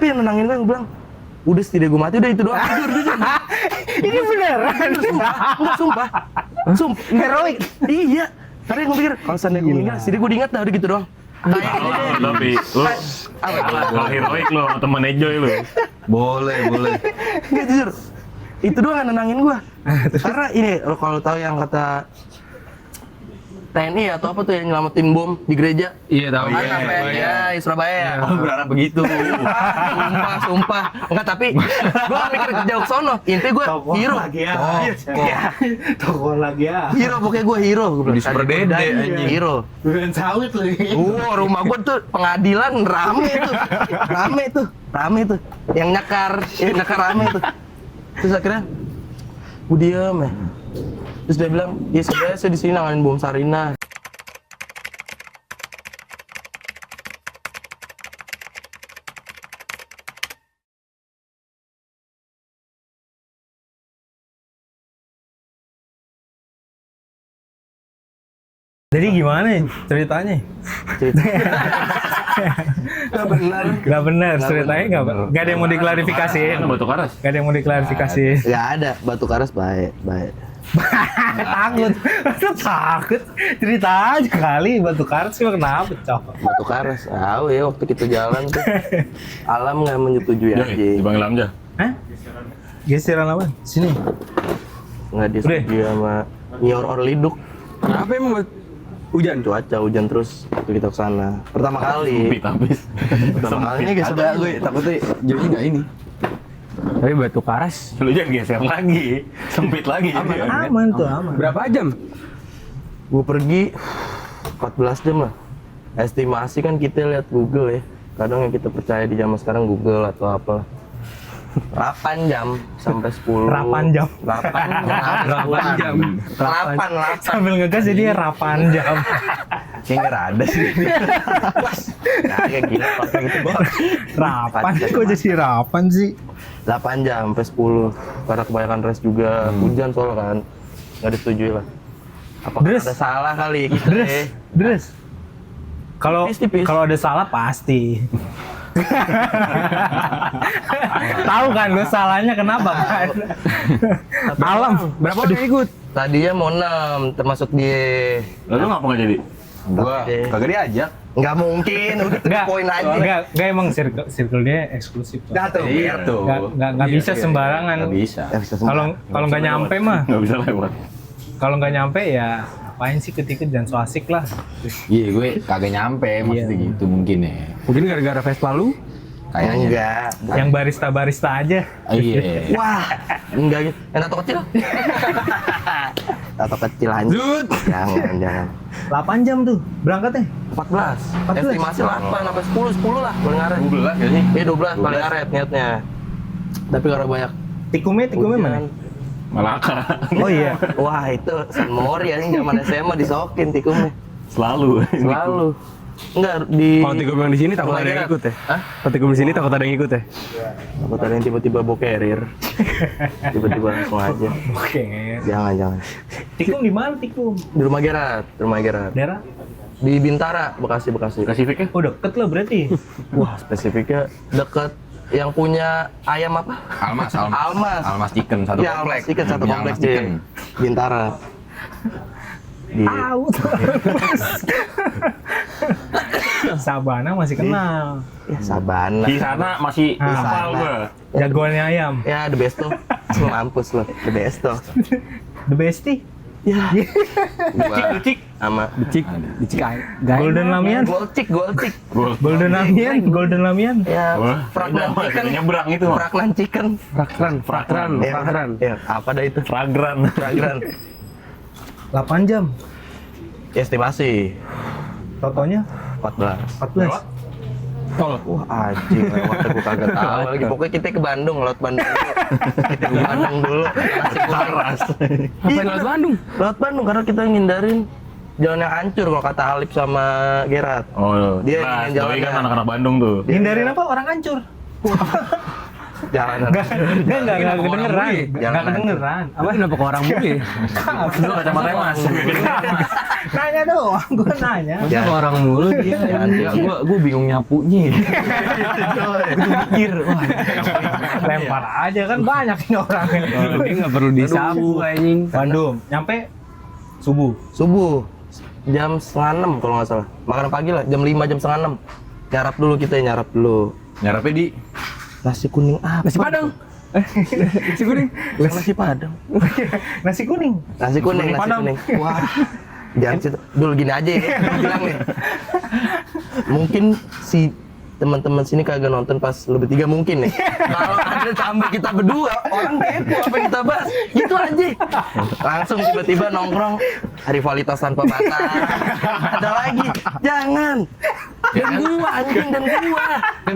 Tapi yang nenangin gue bilang, udah setidaknya gue mati, udah itu doang. Jujur. Ini beneran. Sumpah. Heroik. Iya. Karena gue pikir, kalau seandainya gue meninggal, setidaknya gue diingat dah, udah gitu doang. Tapi lu kalau heroik lu sama temen Ejoy lu. Boleh. Nggak, jujur. Itu doang yang nenangin gue. Karena ini, lo kalau tahu yang kata TNI atau apa tuh yang nyelamatin bom di gereja? Iya tahu. Kan sampai ya di Surabaya ya. Oh, berharap begitu. Sumpah. Enggak, tapi gue gak mikir jauh sono. Intinya gue hero. Tokoh lagi ya. Hero, pokoknya gue hero. Di Super Dede anjing. Hero. Durian sawit lu. Rumah gue tuh pengadilan rame tuh. Yang nyakar rame tuh. Terus akhirnya gue diem ya. Terus dia bilang, ya sebenarnya saya di sini nanganin bom Sarina. Jadi gimana ceritanya? Gak benar ceritanya, gak ada yang mau diklarifikasiin. Batu Karas. Gak ada yang mau diklarifikasiin. Gak ada, Batu Karas baik. Takut. Cerita aja kali Batu Karas sih kenapa, Cok? Batu Karas, tahu ya waktu kita jalan tuh. Alam nggak menyetujui aja. Dipanggil Amja. Hah? Geseran apa? Sini. Nggak disetujui sama Nyor Orliduk. Kenapa emang hujan? Hujan terus waktu kita kesana. Pertama kali. Sempit habis. Pertama kalinya guys, Ada gue takutnya jadinya nggak ini. Tapi Batu Karas Lu jangan geser lagi. Sempit lagi. aman tuh, aman. Berapa jam? Gue pergi 14 jam lah. Estimasi kan kita lihat Google ya. Kadang yang kita percaya di zaman sekarang Google atau apa. 8 jam sampai 10. 8 jam. 8 jam. 8. Sambil ngegas jadi 8 jam. Kayaknya nggak ada sih. Nah, kayak gila pakai gitu bos. Rapan, kok jadi rapan sih? 8 jam sampai 10. Karena kebanyakan rest juga. Hujan soalnya kan. Nggak disetujui lah. Apakah Dres. ada salah kali kita? Dres. Kalau Tipis-tipis. kalau ada salah pasti. Tahu kan lu salahnya kenapa kan? Alam, Berapa orang yang ikut? Tadinya mau 6, termasuk dia. Lalu ngapa nggak jadi? Gua Oke. kagak diajak. Nggak mungkin, udah 3 poin aja. Enggak emang circle dia eksklusif. Tuh, Iya tuh. Nggak bisa sembarangan. Nggak bisa. Ya, bisa semua. Kalau nggak nyampe mah, Nggak bisa lewat. kalau nggak nyampe ya apain sih ketikut jangan so asik lah. Iya gue kagak nyampe maksudnya Iya. gitu mungkin ya. Mungkin gara-gara Vespa lu? Kayaknya. Enggak. Yang barista aja. Iya. Wah, enggak gitu. Yang tato kecil. Tato kecil anjir. Jangan. 8 jam tuh berangkatnya. 14. 14. Estimasi 8 sampai 10 lah paling ngaret. 12 ya sih? Iya 12 paling ngaret niatnya. Tapi karena banyak Tikumnya mana? Malaka. Oh iya. Wah, itu San Mori anjing zaman SMA disokin tikumnya. Selalu. Selalu. Enggak di Kalau tikum yang di sini takut Rumah ada yang Gerat. ikut ya? Hah? Kalau tikum di sini takut ada yang ikut ya? Aku tadi yang tiba-tiba bawa carrier. Tiba-tiba langsung aja. Oke. Jangan. Tikum di mana tikum? Di rumah Gerat. Daerah? Di Bintara, Bekasi. Kasih fake ya? Oh deket lah berarti. Wah, spesifiknya deket yang punya ayam apa? Almas. Almas. Chicken satu Ya, komplek. Chicken satu Punya komplek Almas di Chicken. Bintara. Di Sabana masih kenal. ya, Sabana. Di sana masih Ah. hafal gua. Jagoannya ayam. Ya, the best tuh. Mampus lo, the best tuh. The bestie. Ya. Lucik. Sama Becik. Golden Lamian. Golcik. Golden Lamian. Ya, Wah, fragran beda, chicken. nyebrang itu mah. Fragran chicken. Frakran. Ya, apa dah itu? Fragran. Fragran. 8 jam. Estimasi Totonya 14. 14. Wah, anjing lewat aku kagak tahu lagi. Pokoknya kita ke Bandung, lewat Bandung dulu. Kita ke Bandung dulu. Masih paras. Ngapain lewat Bandung? Lewat Bandung karena kita ngindarin jalan yang hancur kalau kata Halip sama Gerat. Oh, Dia nah, ingin jalannya. doi kan anak-anak Bandung tuh. Hindarin apa? Orang hancur. Jalanan. Enggak kedengeran. Jangan Enggak kedengeran. Apa kenapa ke orang mulu ya? Lu kacamatanya Mas. Nanya doang, gua nanya. Masa ke orang mulu dia? Ya, gua bingung nyapunya. Gua mikir, wah, lempar aja kan banyak ini orangnya. Dia nggak perlu disapu anjing. Bandung, nyampe subuh. Subuh jam 5:30 kalau nggak salah. Makan pagi lah, jam 5 jam 5:30. Nyarap dulu kita, nyarap dulu. Nyarapnya di Nasi kuning apa? Nasi Padang. Nasi kuning. Nasi Padang. Nasi kuning. Nasi kuning, nasi Padang. kuning. Wah. Jangan situ. Dulu gini aja ya, gua bilang nih. Mungkin si teman-teman sini kagak nonton pas lu bertiga mungkin nih. Kalau ada tambah kita berdua, orang kepo apa yang kita bahas. Gitu aja. Langsung tiba-tiba nongkrong rivalitas tanpa batas. Ada lagi. Jangan. Dan gua anjing dan gua. kan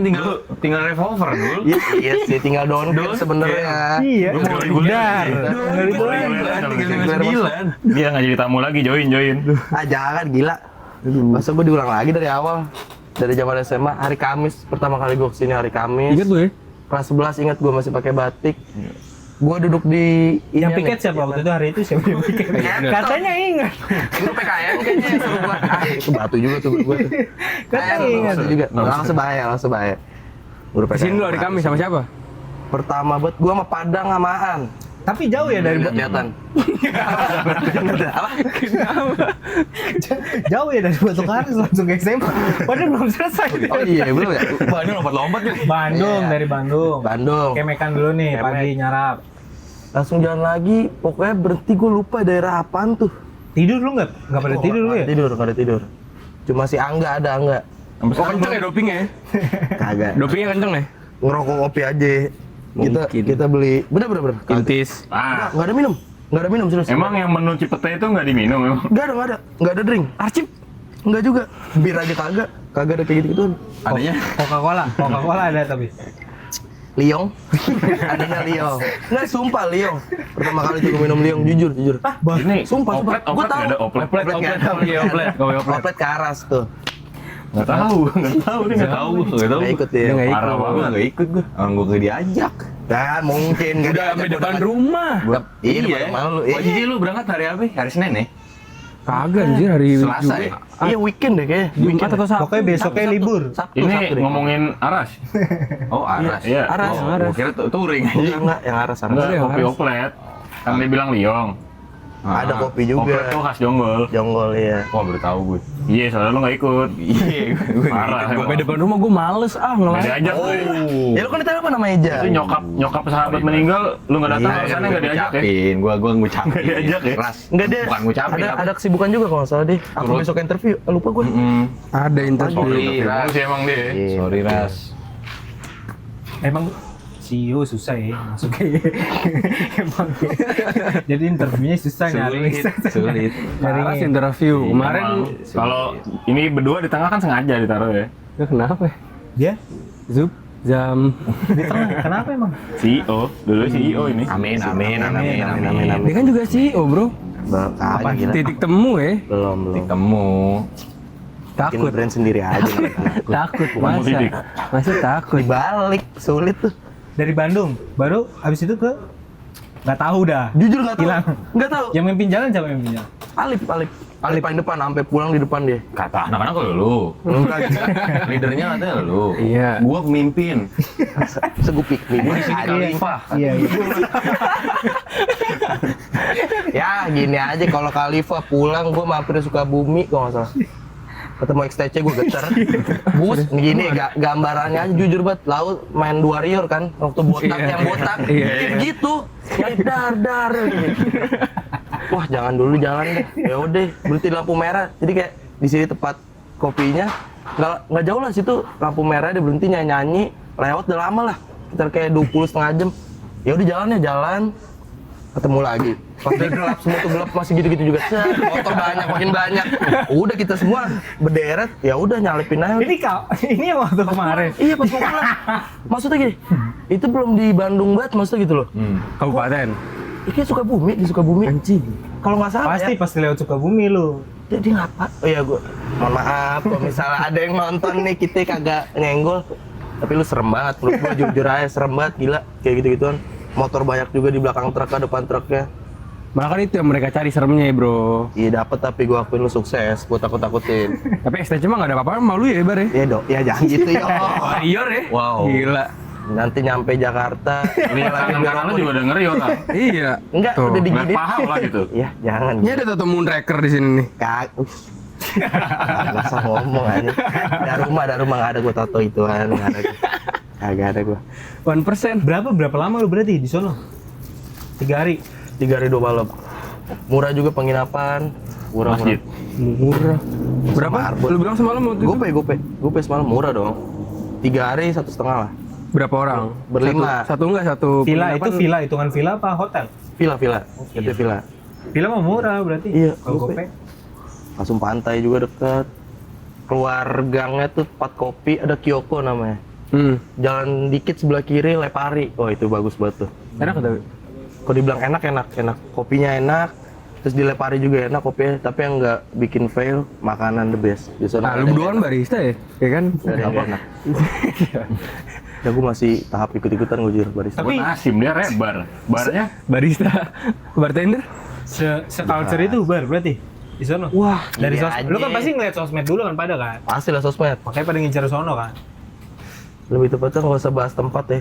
tinggal revolver dulu. Iya sih, tinggal downgrade sebenarnya. Iya. Lu mau reguler. Dia nggak jadi tamu lagi, join. Ah jangan, gila. Masa gue diulang lagi dari awal. Dari zaman SMA, hari Kamis. Pertama kali gue kesini hari Kamis. Ingat lu ya? Kelas 11 ingat gue masih pakai batik. Gue duduk di... Yang ini piket nih, siapa waktu itu hari itu siapa yang piket? Katanya ingat. Itu PKM kayaknya ya sama gua. Itu batu juga tuh gue. Katanya ingat. Batu juga. Langsung bahaya. Gue udah Kesini lu hari Kamis sama siapa? Pertama buat gue sama Padang samaan. Tapi jauh ya dari Kelihatan. Apa? jauh ya dari Batu Karas langsung ke SMA. Padahal belum selesai. Oh iya, belum ya? Bandung lompat-lompat nih. Bandung Iya. dari Bandung. Bandung. Kemekan dulu nih Kemek. pagi nyarap. Langsung jalan lagi, pokoknya berhenti gue lupa daerah apaan tuh. Tidur lu nggak? Nggak pada tidur lu ya? Nggak ada tidur. Cuma si Angga ada Angga. Oh kenceng ya dopingnya ya? Kagak. Dopingnya kenceng ya? Ngerokok kopi aja. Mungkin. Kita beli. Bener. Intis. Ah, Nggak ada minum. Nggak ada minum serius. emang yang menu Cipete itu nggak diminum emang? Nggak ada drink. Arcip. Nggak juga. Bir aja kagak. Kagak ada kayak gitu-gituan. Adanya Coca-Cola ada tapi. Liong. Adanya Liong. Nggak, sumpah Liong. Pertama kali tuh gue minum Liong, jujur. Ini Sumpah. oplet Gua tahu. nggak ada oplet. Nggak ada. Iya, oplet. Oplet ke Aras tuh. Nggak tahu dia nggak tahu. Nggak ikut dia. Dia nggak ikut. Parah banget. Nggak ikut gua. Orang gua nggak diajak. Dan mungkin nggak Udah sampai diajak, depan udah- rumah. Iya, depan rumah lu. Wah, jadi lu berangkat hari apa? Hari Senin ya? Kagak anjir hari Selasa ya? Iya, weekend deh kayaknya. Jumat atau Sabtu? Pokoknya besoknya libur. Sabtu Ini deh. ngomongin Aras. Oh, Aras. Iya. Aras. Oh, gua kira touring aja. Enggak, yang Aras. Enggak, Aras. kopi oplet. Kan dia bilang Liong. Ada kopi juga. Oplet tuh khas Jonggol. Jonggol ya. Wah, baru tahu gue. Iya, soalnya lu nggak ikut. Iya, gue Parah. Sampai depan rumah gue males Nggak ngelawan. diajak tuh. Ya lu kan ditanya apa namanya aja? Itu nyokap sahabat meninggal, lu nggak datang, Iya, alasannya nggak diajak ya? ngucapin, gua ngucapin. Nggak diajak ya? Ras. Enggak dia. Bukan ngucapin. Ada kesibukan juga kalau nggak salah deh. Aku Turut. besok interview. Lupa gue. Ada interview. Sorry, Terus sih emang dia. Sorry, Ras. Emang CEO susah ya masuknya. Emang. Jadi interviewnya susah nyari. Sulit. Parah sih interview. Kemarin Emang, kalau ini berdua di tengah kan sengaja ditaruh ya. ya kenapa ya? Dia Zup jam. di tengah. Kenapa emang? CEO, dulu CEO ini. Amin. Dia kan juga CEO bro. Apa gila? Titik temu ya. Belum. Ketemu. Bikin Takut. brand sendiri aja. Takut Bukan masa. politik. Masa takut. Dibalik sulit tuh. Dari Bandung. Baru habis itu ke nggak tahu dah. Jujur nggak tahu. Hilang. Nggak tahu. Yang mimpin jalan siapa yang mimpin jalan? Alip paling depan sampai pulang di depan dia. Kata anak-anak lu. Enggak. Leadernya katanya lu. Iya. Gua pemimpin. Segupik nih. Gua di sini Khalifah. Iya. Ya gini aja kalau Khalifah pulang gue mampir Sukabumi kalau nggak salah. Ketemu XTC gue geter. Bus gini gambarannya aja jujur banget. Laut main Warrior kan waktu botak Iya. yang botak Iya. gitu. Kayak dar gitu. Wah jangan dulu jalan deh. Ya udah berhenti lampu merah. Jadi kayak di sini tempat kopinya nggak jauh lah situ lampu merah dia berhenti nyanyi lewat udah lama lah. Sekitar kayak 20 setengah jam. Ya udah jalan ketemu lagi. Pas dia gelap semua tuh gelap masih gitu-gitu juga. Set, motor banyak makin banyak. Udah kita semua berderet, ya udah nyalipin aja. Ini yang waktu kemarin. Iya pas mau pulang. Maksudnya gini, itu belum di Bandung banget maksudnya gitu loh. Kabupaten. Ini Sukabumi, di Sukabumi. Anjing. Kalau nggak salah Pasti lewat Sukabumi lu. Jadi ngapa? Oh ya gue, mohon maaf kalau misalnya ada yang nonton nih kita kagak nyenggol. Tapi lu serem banget, menurut gua jujur aja serem banget, gila. Kayak gitu-gituan. Motor banyak juga di belakang truknya, depan truknya. Malah kan itu yang mereka cari seremnya ya bro. Iya dapet, tapi gua akuin lu sukses, gua takut-takutin. Tapi STC mah gak ada apa-apa sama lu ya Bar ya? Iya dok, ya jangan gitu ya. Warrior ya? Wow. Gila. Nanti nyampe Jakarta, Lihat tangan lu juga udah ngeri orang. Iya. Enggak, Tuh. udah Ngeliat digini. paha lah gitu. Iya, jangan. Ini ada tato Moonraker di sini nih. Gak usah ngomong aja. Dari rumah gak ada gua tato ituan, gak ada. Kagak ada gua. 1%. Berapa lama lu berarti di sono? 3 hari. 3 hari 2 malam. Murah juga penginapan. Murah. Masjid. Murah. Berapa? Marbot. Lu bilang semalam waktu itu? Gope semalam murah dong. 3 hari 1,5 lah. Berapa orang? Berlima. Satu enggak satu. Villa itu penginapan? villa, hitungan villa apa hotel? Villa. Itu villa. Villa mah murah berarti. Iya, Kalau gope. gope. Langsung pantai juga dekat. Keluar gangnya tuh 4 kopi, ada Kyoko namanya. Jalan dikit sebelah kiri Lepari. Oh itu bagus banget tuh. Enak tapi. Kalau dibilang enak. Kopinya enak. Terus di Lepari juga enak kopinya, tapi yang nggak bikin fail, makanan the best. Di sana Nah, lu berdua kan barista ya? Ya kan? nggak ada yang nggak enak. Ya gue masih tahap ikut-ikutan gue jujur barista. Tapi Nasim dia rebar. Barnya Barista. Bartender? se-culture itu bar berarti di sono. Wah, Dari iya sosmed. Lu kan aja. pasti ngeliat sosmed dulu kan pada kan. Pasti lah sosmed. Makanya pada ngincar sono kan. Lebih tepatnya nggak usah bahas tempat ya.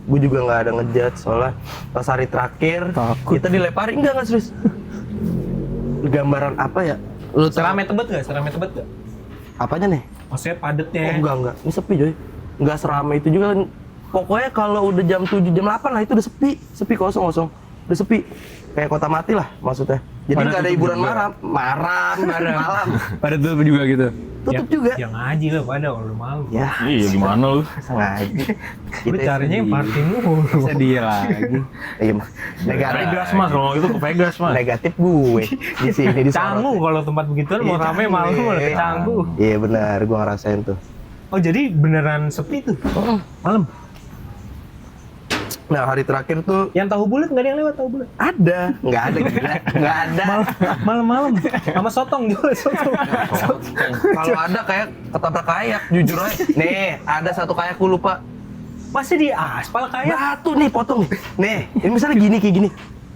Gue juga nggak ada ngejudge soalnya pas hari terakhir Takut. kita di Lepari enggak serius. Gambaran apa ya? Lu tahu Serame tebet gak? Serame tebet gak? apanya nih? Maksudnya padatnya. Oh, enggak. Ini sepi coy. Enggak seramai itu juga. Pokoknya kalau udah jam 7, jam 8 lah itu udah sepi kosong. Udah sepi. Kayak kota mati lah maksudnya. Jadi Pada nggak ada tutup hiburan juga. malam. Pada tutup juga gitu. Tutup juga. Yang ngaji lah pada kalau lu malu. Ya, iya gimana lu? sengaja. Lu carinya yang party mulu. Bisa dia lagi. Iya, Mas. Negatif, Vegas mas, kalau itu ke Vegas mas. negatif gue di sini di Canggu kalau tempat begituan mau Iya, rame canggu, malu malah iya. kecanggu. Iya benar, gue ngerasain tuh. Oh jadi beneran sepi tuh malam. Nah hari terakhir tuh Yang tahu bulat nggak ada yang lewat tahu bulat. ada, nggak ada gila, nggak ada. Malam-malam sama sotong jual sotong. Kalau ada kayak ketabrak kayak, jujur aja. Nih, ada satu kayak gue lupa. Masih di aspal kayak. Batu nih potong nih. Nih, ini misalnya gini kayak gini.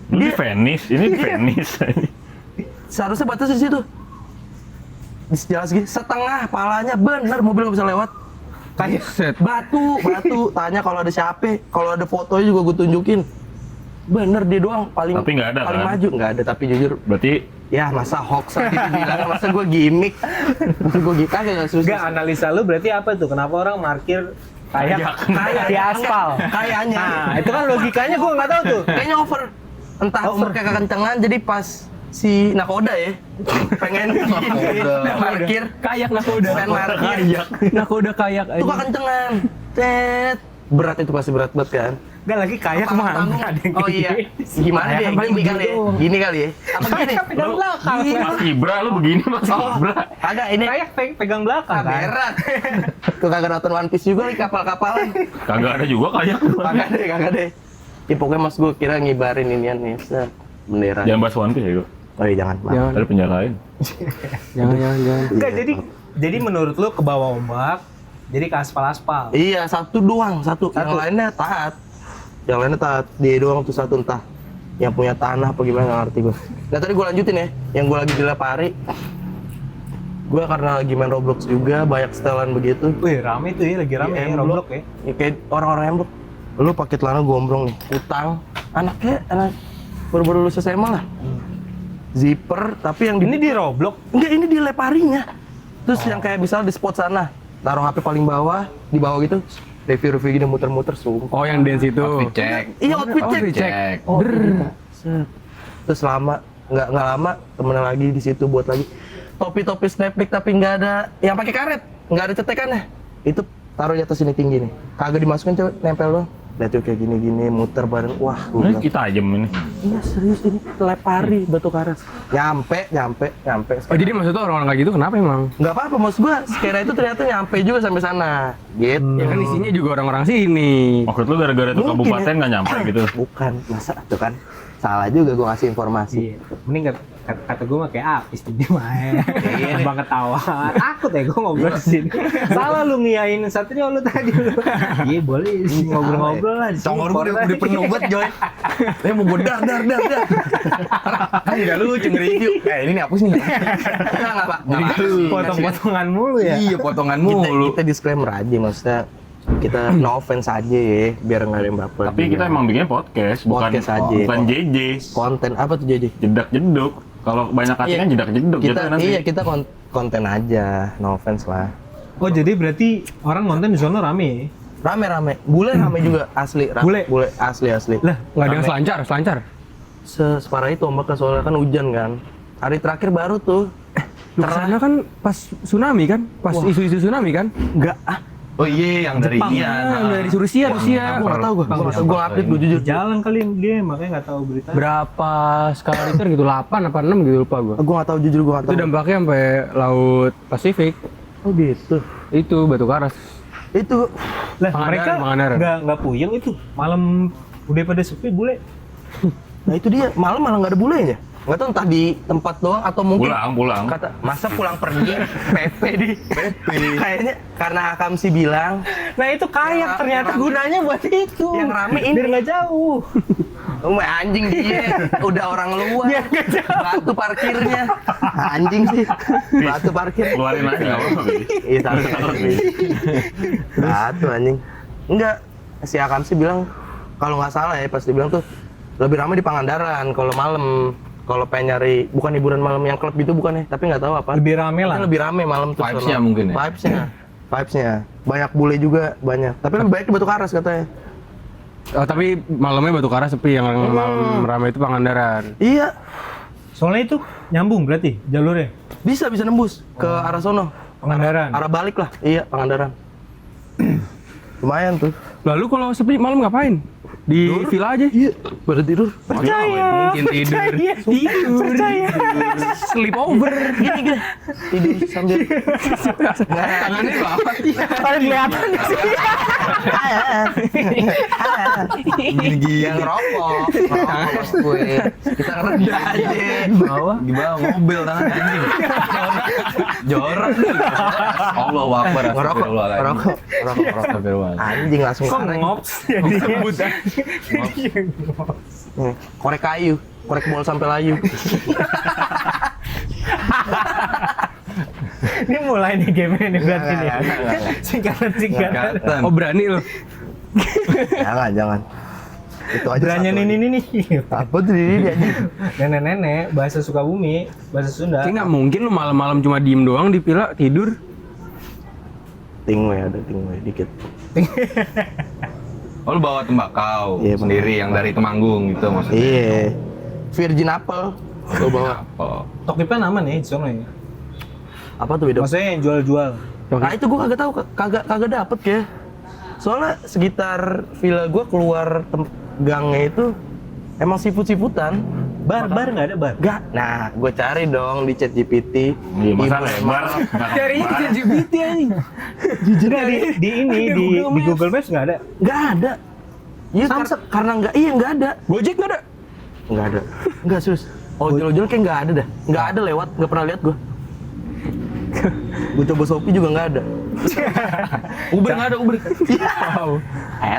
Ini Dia Venice, ini Iya. Venice. seharusnya batas di situ. Di jalan segini, setengah palanya bener mobil nggak bisa lewat. Kayak Set. batu. Tanya kalau ada siapa, kalau ada fotonya juga gue tunjukin. Bener dia doang paling Tapi nggak ada, paling kan? maju, nggak ada. Tapi jujur, Berarti ya masa hoax gitu bilang, masa gue gimmick, gue gitu nggak serius. Enggak, analisa lu berarti apa tuh? Kenapa orang parkir kayak di aspal? Kayaknya. Nah, itu kan logikanya gua nggak tahu tuh. Kayaknya over. Entah over kayak kekencengan, jadi pas si nakoda ya pengen parkir Kayak nakoda. pengen parkir Nakoda kayak itu aja. kekencengan. Tet. Berat itu pasti berat banget kan. Enggak lagi kayak mah Tanggung. ada yang Oh iya. Gimana Kayak deh? kan paling Gini kali ya. begitu. Gini kali ya. Apa gini? pegang belakang. Mas Ibra lu begini Mas Oh, Ibra. agak ini Kayak pegang belakang kan. berat. Tuh kagak nonton One Piece juga nih kapal-kapalan. Kagak ada juga kayak. Kagak deh. Ya pokoknya mas gue kira ngibarin inian nih, set. Bendera. Jangan bahas One Piece ya gua. Oh iya jangan. Maaf. Jangan, Ada penjara lain. jangan. Enggak, jadi menurut lu ke bawah ombak, jadi ke aspal-aspal. Iya, satu doang, satu. Yang lainnya taat. Yang lainnya taat. Dia doang tuh satu entah. Yang punya tanah apa gimana nggak ngerti gue. Nah tadi gue lanjutin ya. Yang gue lagi di Lepari. Gue karena lagi main Roblox juga, banyak setelan begitu. Wih, rame tuh ya, lagi rame ya, Roblox ya. Ya, kayak orang-orang emblok. Lu pakai celana gombrong nih, utang. Anaknya anak baru-baru lulus SMA lah. Zipper, tapi yang Ini di Roblox. enggak, ini di Leparinya. Terus yang kayak misalnya di spot sana, taruh HP paling bawah, di bawah gitu, review-review gini muter-muter, sumpah. Oh yang dance itu. Cek. Iya, outfit Oh, check. Cek. Oh, iya. Set. Terus lama, nggak lama, temennya lagi di situ buat lagi topi-topi snapback tapi nggak ada yang pakai karet, nggak ada cetekannya. Itu taruh di atas sini tinggi nih, kagak dimasukin cewek, nempel doang. Lihat tuh kayak gini-gini, muter bareng, wah. Gua Ini bilang, kita ajem ini. iya serius ini Lepari Batu Karas. Nyampe. Oh jadi maksudnya orang-orang kayak gitu kenapa emang? Nggak apa-apa, maksud gua sekira itu ternyata nyampe juga sampai sana. Gitu. Ya kan isinya juga orang-orang sini. Maksud lu gara-gara itu Mungkin kabupaten ya. nggak nyampe gitu. Bukan, masa tuh kan salah juga gua ngasih informasi. Iya. Mending Kata gue mah kayak apis di main. Bang ketawa. Takut ya gue ngobrol di sini. Salah lu ngiyain Satrio lu tadi lu. Iya boleh sih ngobrol-ngobrol lah di sini. Tongor gue udah penuh banget, Joy. Saya mau gue dar. Kan udah lucu nge-review. Ini nih hapus nih. Enggak, Pak. Jadi Potong-potongan mulu ya. Iya, potongan kita, mulu. kita disclaimer aja, maksudnya kita no offense aja ya, biar nggak ada yang baper. Tapi kita emang bikin podcast, Podcast aja. bukan JJ. konten apa tuh jadi? Jedak-jeduk. Kalau banyak hati kan jedak-jeduk gitu Kita nanti. iya kita konten aja, no offense lah. Oh jadi berarti orang nonton di sono rame. Rame. Bule rame juga asli. Bule? Asli. Lah, Nggak ada yang selancar. Separah itu ombaknya soalnya kan hujan kan. Hari terakhir baru tuh. Lu kesana kan pas tsunami kan? Pas isu-isu tsunami kan? Enggak Oh iya, yang dari Jepang. Ian. Dari Rusia. Gua nggak tahu gua update gua jujur. di jalan kali dia makanya nggak tahu berita. Berapa skala Richter gitu? 8 apa 6 gitu lupa gua. Gua nggak tahu jujur gua nggak Itu tahu. dampaknya sampai Laut Pasifik. Oh gitu. Itu Batu Karas. Itu Lah Pangandaran, mereka Pangandaran. nggak puyeng itu malam udah pada sepi bule. nah itu dia malah nggak ada bulenya. Nggak tahu entah di tempat doang atau mungkin Pulang. kata masa pulang pergi PP di PP kayaknya karena Akamsi bilang Nah itu kayak Yang ternyata rame. gunanya buat itu. Yang rame ini. biar nggak jauh. anjing dia udah orang luar batu parkirnya anjing sih batu parkir Keluarin aja nggak apa-apa. Bi. iya tapi batu anjing enggak si Akamsi bilang kalau nggak salah ya pas dibilang tuh lebih ramai di Pangandaran kalau malam. Kalau pengen nyari bukan hiburan malam yang klub gitu bukan ya, tapi nggak tahu apa. Lebih rame lah. Mungkin lebih rame malam tuh. Vibes-nya sono. mungkin ya? Vibes-nya. Banyak bule juga, banyak. Tapi lebih baik di Batu Karas katanya. Oh, tapi malamnya Batu Karas sepi, yang malam ramai itu Pangandaran. Iya, Soalnya itu nyambung berarti jalurnya. bisa nembus ke arah sono. Pangandaran. Arah balik lah. Iya, Pangandaran. Lumayan tuh. Lalu kalau sepi malam ngapain? Di villa aja? Iya, pada tidur. Percaya. Mungkin tidur. Percaya. Sleep over. Gini. Tidur sambil Tangannya apa? Paling kelihatan di sini. yang rokok mas gue. Kita rendah aja. Di bawah mobil tangan anjing. Jorok. Allahu Akbar. Ngerokok. Astagfirullahaladzim. Anjing langsung Kok kareng. ngops jadinya. Korek kayu, korek bol sampai layu. Ini mulai nih game ini berarti nih. Enggak. Singkatan. Oh berani loh. Jangan. Itu aja. Beranya satu ini aja. nih. Apa tuh ini anjing? Nenek-nenek bahasa Sukabumi, bahasa Sunda. Kayak nggak mungkin lu malam-malam cuma diem doang di villa tidur. Tingwe dikit. Oh, lu bawa tembakau Iya, sendiri yang dari Temanggung gitu maksudnya. Iya. Virgin apple. Lo bawa. Oh. Tokipnya aman ya di sono ya. Apa tuh beda? Maksudnya yang jual-jual. Nah itu gua kagak tahu, kagak dapet ya. Soalnya sekitar villa gua keluar gangnya itu emang siput-siputan. Bar nggak ada bar. Gak. Nah, gue cari dong di ChatGPT. Iya, masa lebar. Carinya ChatGPT anjing. Jujur di ini di Google Maps nggak ada. Gak ada. Iya, karena nggak ada. Gojek nggak ada? Nggak ada. Nggak serius. Ojol-ojol kayak nggak ada dah. Nggak ada lewat, nggak pernah lihat gue. Gue coba Shopee juga nggak ada. Uber nggak ada Uber.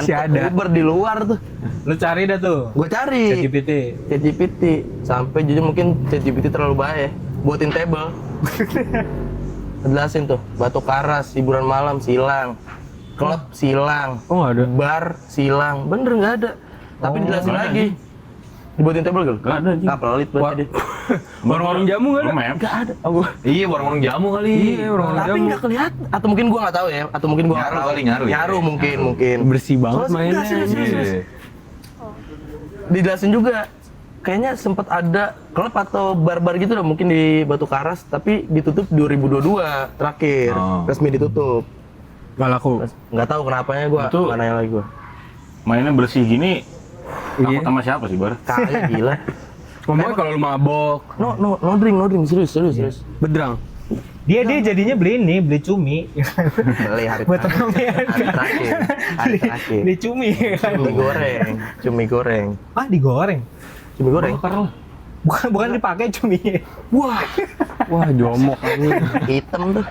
Si ada. Uber di luar tuh. Lu cari dah tuh. Gue cari. ChatGPT. Sampai jujur mungkin ChatGPT terlalu bahaya. Buatin table. Jelasin tuh. Batu Karas, hiburan malam silang. Klub silang. Oh nggak ada. Bar silang. Bener nggak ada. Tapi dijelasin nggak ada, lagi. Dibuatin table gak? Nggak ada, anjing. Nggak pelit berarti dia. Warung-warung jamu nggak ada? Lu map. Nggak ada. Oh, Iya, warung-warung jamu kali. Iya, warung-warung tapi jamu. nggak kelihatan. Atau mungkin gua nggak tahu ya. Atau mungkin gua nggak Nyaru tahu. kali, nyaru ya? Nyaru mungkin. Bersih banget Soalnya mainnya. enggak, serius. Iya. Dijelasin juga. Kayaknya sempat ada klub atau bar-bar gitu lah mungkin di Batu Karas. Tapi ditutup 2022 terakhir. Oh. Resmi ditutup. Nggak laku. Nggak tahu kenapanya gua. Itu- Nggak nanya lagi gua. Mainnya bersih gini. Iya. Takut sama siapa sih, Bar? Kali gila. Ngomongnya kalau lu mabok, No drink. Serius. bedrang. Dia jadinya beli cumi. Beli hari Buat terakhir. ramean. Hari terakhir. Beli cumi. Cumi goreng. Ah digoreng. Cumi goreng. Bakar lah. Bukan dipakai cuminya. Wah, jomok ini. Hitam tuh.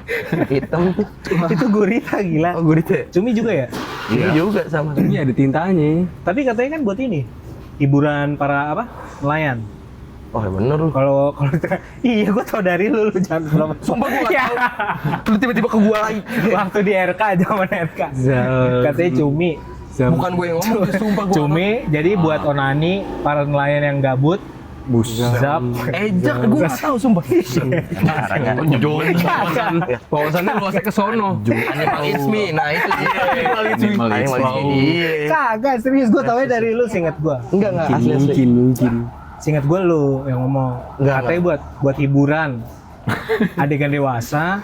Itu gurita gila. Oh, gurita. Cumi juga ya? Iya juga sama. Ini ada tintanya. Tapi katanya kan buat ini. Hiburan para nelayan. Oh, ya bener lu. Kalau iya gua tau dari lu jangan belum. Sumpah gua nggak tahu. Lu tiba-tiba ke gua lagi. Waktu di RK zaman RK. Katanya cumi. Bukan gue yang ngomong, sumpah gua. Cumi jadi buat onani para nelayan yang gabut. Zap. Ejak, gue nggak tahu sumpah. Wawasannya luasnya ke sono. Animal Ismi, nah itu dia. Animal Ismi. Iya. Kagak serius gua taunya dari lu seingat gua. Enggak asli. Mungkin. Seingat gua lu yang ngomong. Enggak, Katanya buat hiburan. Adegan dewasa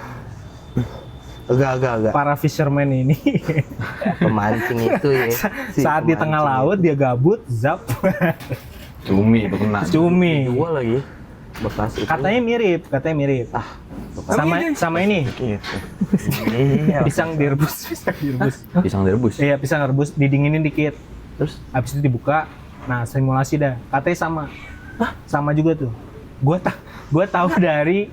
Enggak. para fisherman ini Pemancing itu ya. saat di tengah laut dia gabut, zap. Cumi itu kena. Cumi. Dua lagi. Bekas itu. Katanya mirip. Sama ini. Gitu. Iya. Pisang direbus. Pisang direbus. Iya, pisang rebus didinginin dikit. Terus Habis itu dibuka. Nah, simulasi dah. Katanya sama. Sama juga tuh. Gua tahu dari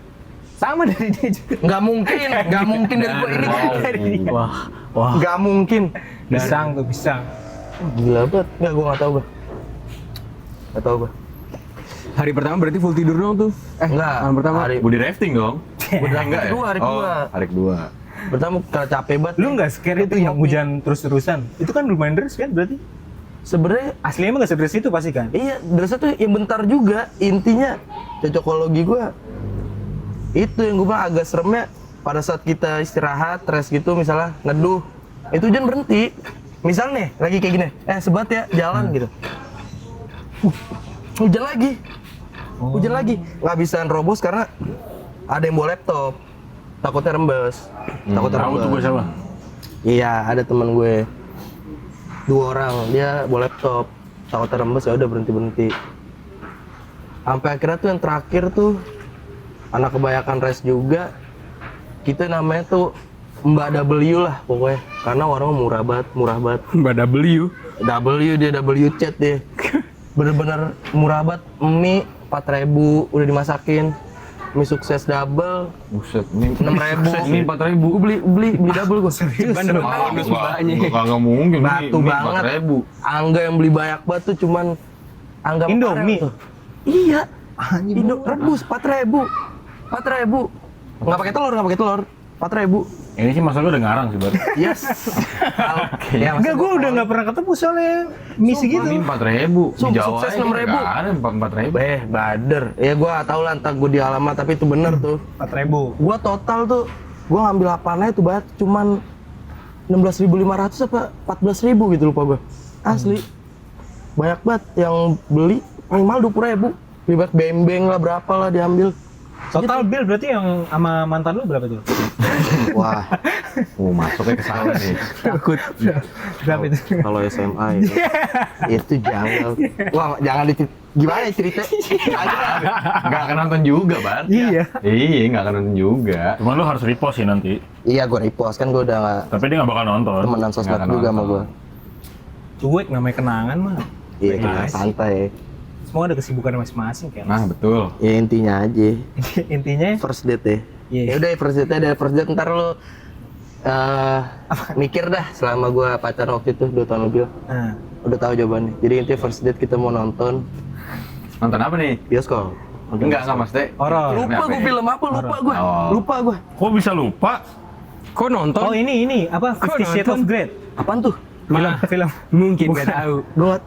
dia juga. nggak mungkin dari gue ini. Wah. Nggak mungkin. Pisang. Gila banget. Nggak, gue nggak tahu gue. Nggak tahu gue. Hari pertama berarti full tidur dong tuh. Enggak. Hari pertama. Body rafting dong. Enggak ya? Hari kedua. Oh, hari kedua. Pertama karena capek banget. Lu nggak scare itu yang hujan terus-terusan? Itu kan lumayan deras kan berarti? Sebenarnya Aslinya emang nggak sederas itu pasti kan? iya, derasnya tuh yang bentar juga. Intinya cocokologi gue itu yang gue bilang agak seremnya pada saat kita istirahat, rest gitu misalnya neduh, itu hujan berhenti. Misal nih lagi kayak gini, sebat ya jalan gitu. Hujan lagi, nggak bisa nerobos karena ada yang bawa laptop, takutnya rembes. Tahu tuh gue siapa? Iya, ada teman gue 2 orang, dia bawa laptop, takutnya rembes, ya udah berhenti. Sampai akhirnya tuh yang terakhir tuh anak kebanyakan rest juga, kita namanya tuh Mbak W lah pokoknya, karena warungnya murah banget. Mbak W. Dia W chat deh. Bener-bener murah banget, mie 4.000 udah dimasakin, mie sukses double Buset, ini 6.000. Ini 4.000. Gue beli double gue. Kagak mungkin. Batu banget. 4.000. Angga yang beli banyak banget tuh cuman Angga Indomie? Farel tuh. Iya. Indo rebus 4.000. Nggak pakai telur. 4.000. Ini sih masalah udah ngarang sih, Bar. Yes. Ya, Enggak, gue udah nggak pernah ketemu soalnya misi gitu. Ini 4.000. Di Jawa Sukses aja 6.000. nggak ada 4.000. Bader. Ya gua tahu lah entar gua di alamat, tapi itu bener tuh. 4.000. Gua total tuh gua ngambil apanya itu banget cuman 16.500 apa 14.000 gitu lupa gua. Asli. Banyak banget yang beli paling mahal 20.000. Libat bembeng lah berapa lah diambil. Total bill berarti yang sama mantan lu berapa tuh? Wah, Masuknya ke sana nih. Takut. Berapa itu? kalau SMA itu jangan. Wah, jangan gimana ya cerita? Nggak akan nonton juga, Bar. Iya. Iya, nggak akan nonton juga. Cuma lu harus repost sih nanti. Iya, gua repost kan gua udah nggak Tapi dia nggak bakal nonton. temenan sosmed Nggak juga sama nonton. gua. Cuek namanya kenangan mah. Iya, Nice. santai. Semua ada kesibukan masing-masing kan. Nah, betul. Ya intinya aja. Intinya First date ya. Iya. Ya udah first date ntar lu mikir dah selama gua pacaran waktu itu 2 tahun lebih. nah, Udah tahu jawabannya. Jadi intinya first date kita mau nonton Nonton apa nih? bioskop. Enggak Mas Teh. horor. Lupa gua film apa? Oh. Lupa gua. Kok bisa lupa? Kok nonton? Oh ini apa? Kok 50 Shades of nonton? Grey. Apaan tuh? Film. Mungkin nggak tahu. Gua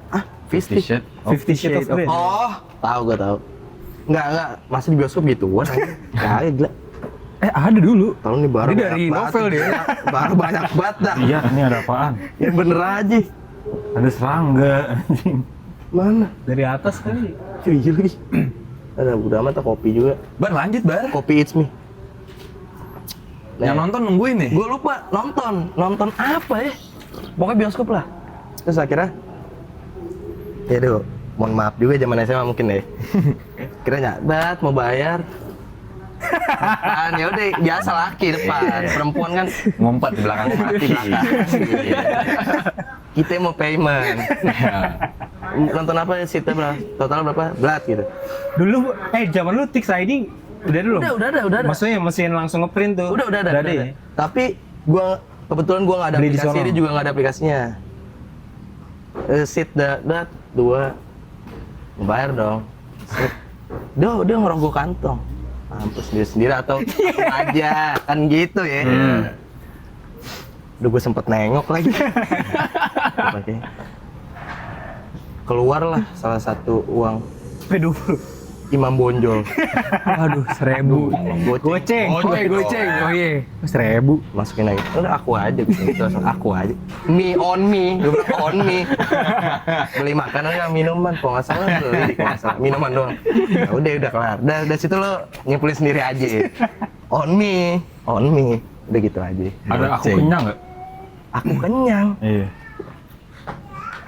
Fisty. T-shirt. 50 Shades of Grey. Oh, gua tahu. Enggak, masih di bioskop gituan aja. Kagak gila. Ada dulu. Tahun ini baru Ini banyak dari banget. novel dia. Baru banyak banget dah. Iya, ini ada apaan? Ya bener aja. Ada serangga. anjing. Mana? Dari atas kali. Iya lagi. Ada udah amat kopi juga. Bar lanjut, Bar. Kopi It's Me. Yang nonton nungguin nih. Gue lupa nonton apa ya? Pokoknya bioskop lah. Terus akhirnya, ya aduh, mohon maaf juga zaman SMA mungkin ya. Kira nyabat mau bayar. Apaan, ya udah biasa laki depan, perempuan kan Ngompat di belakang mati. kita mau payment. nonton apa ya seatnya berapa? Total berapa? Belat gitu. Dulu zaman lu Tix ID udah dulu. Udah ada. Maksudnya mesin langsung ngeprint tuh. Udah ada. ya? Tapi kebetulan gua nggak ada Beli di aplikasi, sono. dia juga nggak ada aplikasinya. Seat belat 2 bayar dong. Dia ngerogoh kantong. Mampus sendiri atau aku aja kan gitu ya. Udah gue sempet nengok lagi. Oke. Keluarlah salah satu uang Aduh. Imam Bonjol. Aduh, 1000. Goceng. Goceng. Oh iya, 1000. Masukin lagi. Udah aku aja gitu. Langsung aku aja. Me on me, gue bilang on me. Beli makanan ya minuman, kalau nggak salah beli, kalau nggak salah minuman doang. Ya udah kelar. Dari situ lo nyimpulin sendiri aja. On me, udah gitu aja. Ada aku kenyang nggak? Aku kenyang. Iya.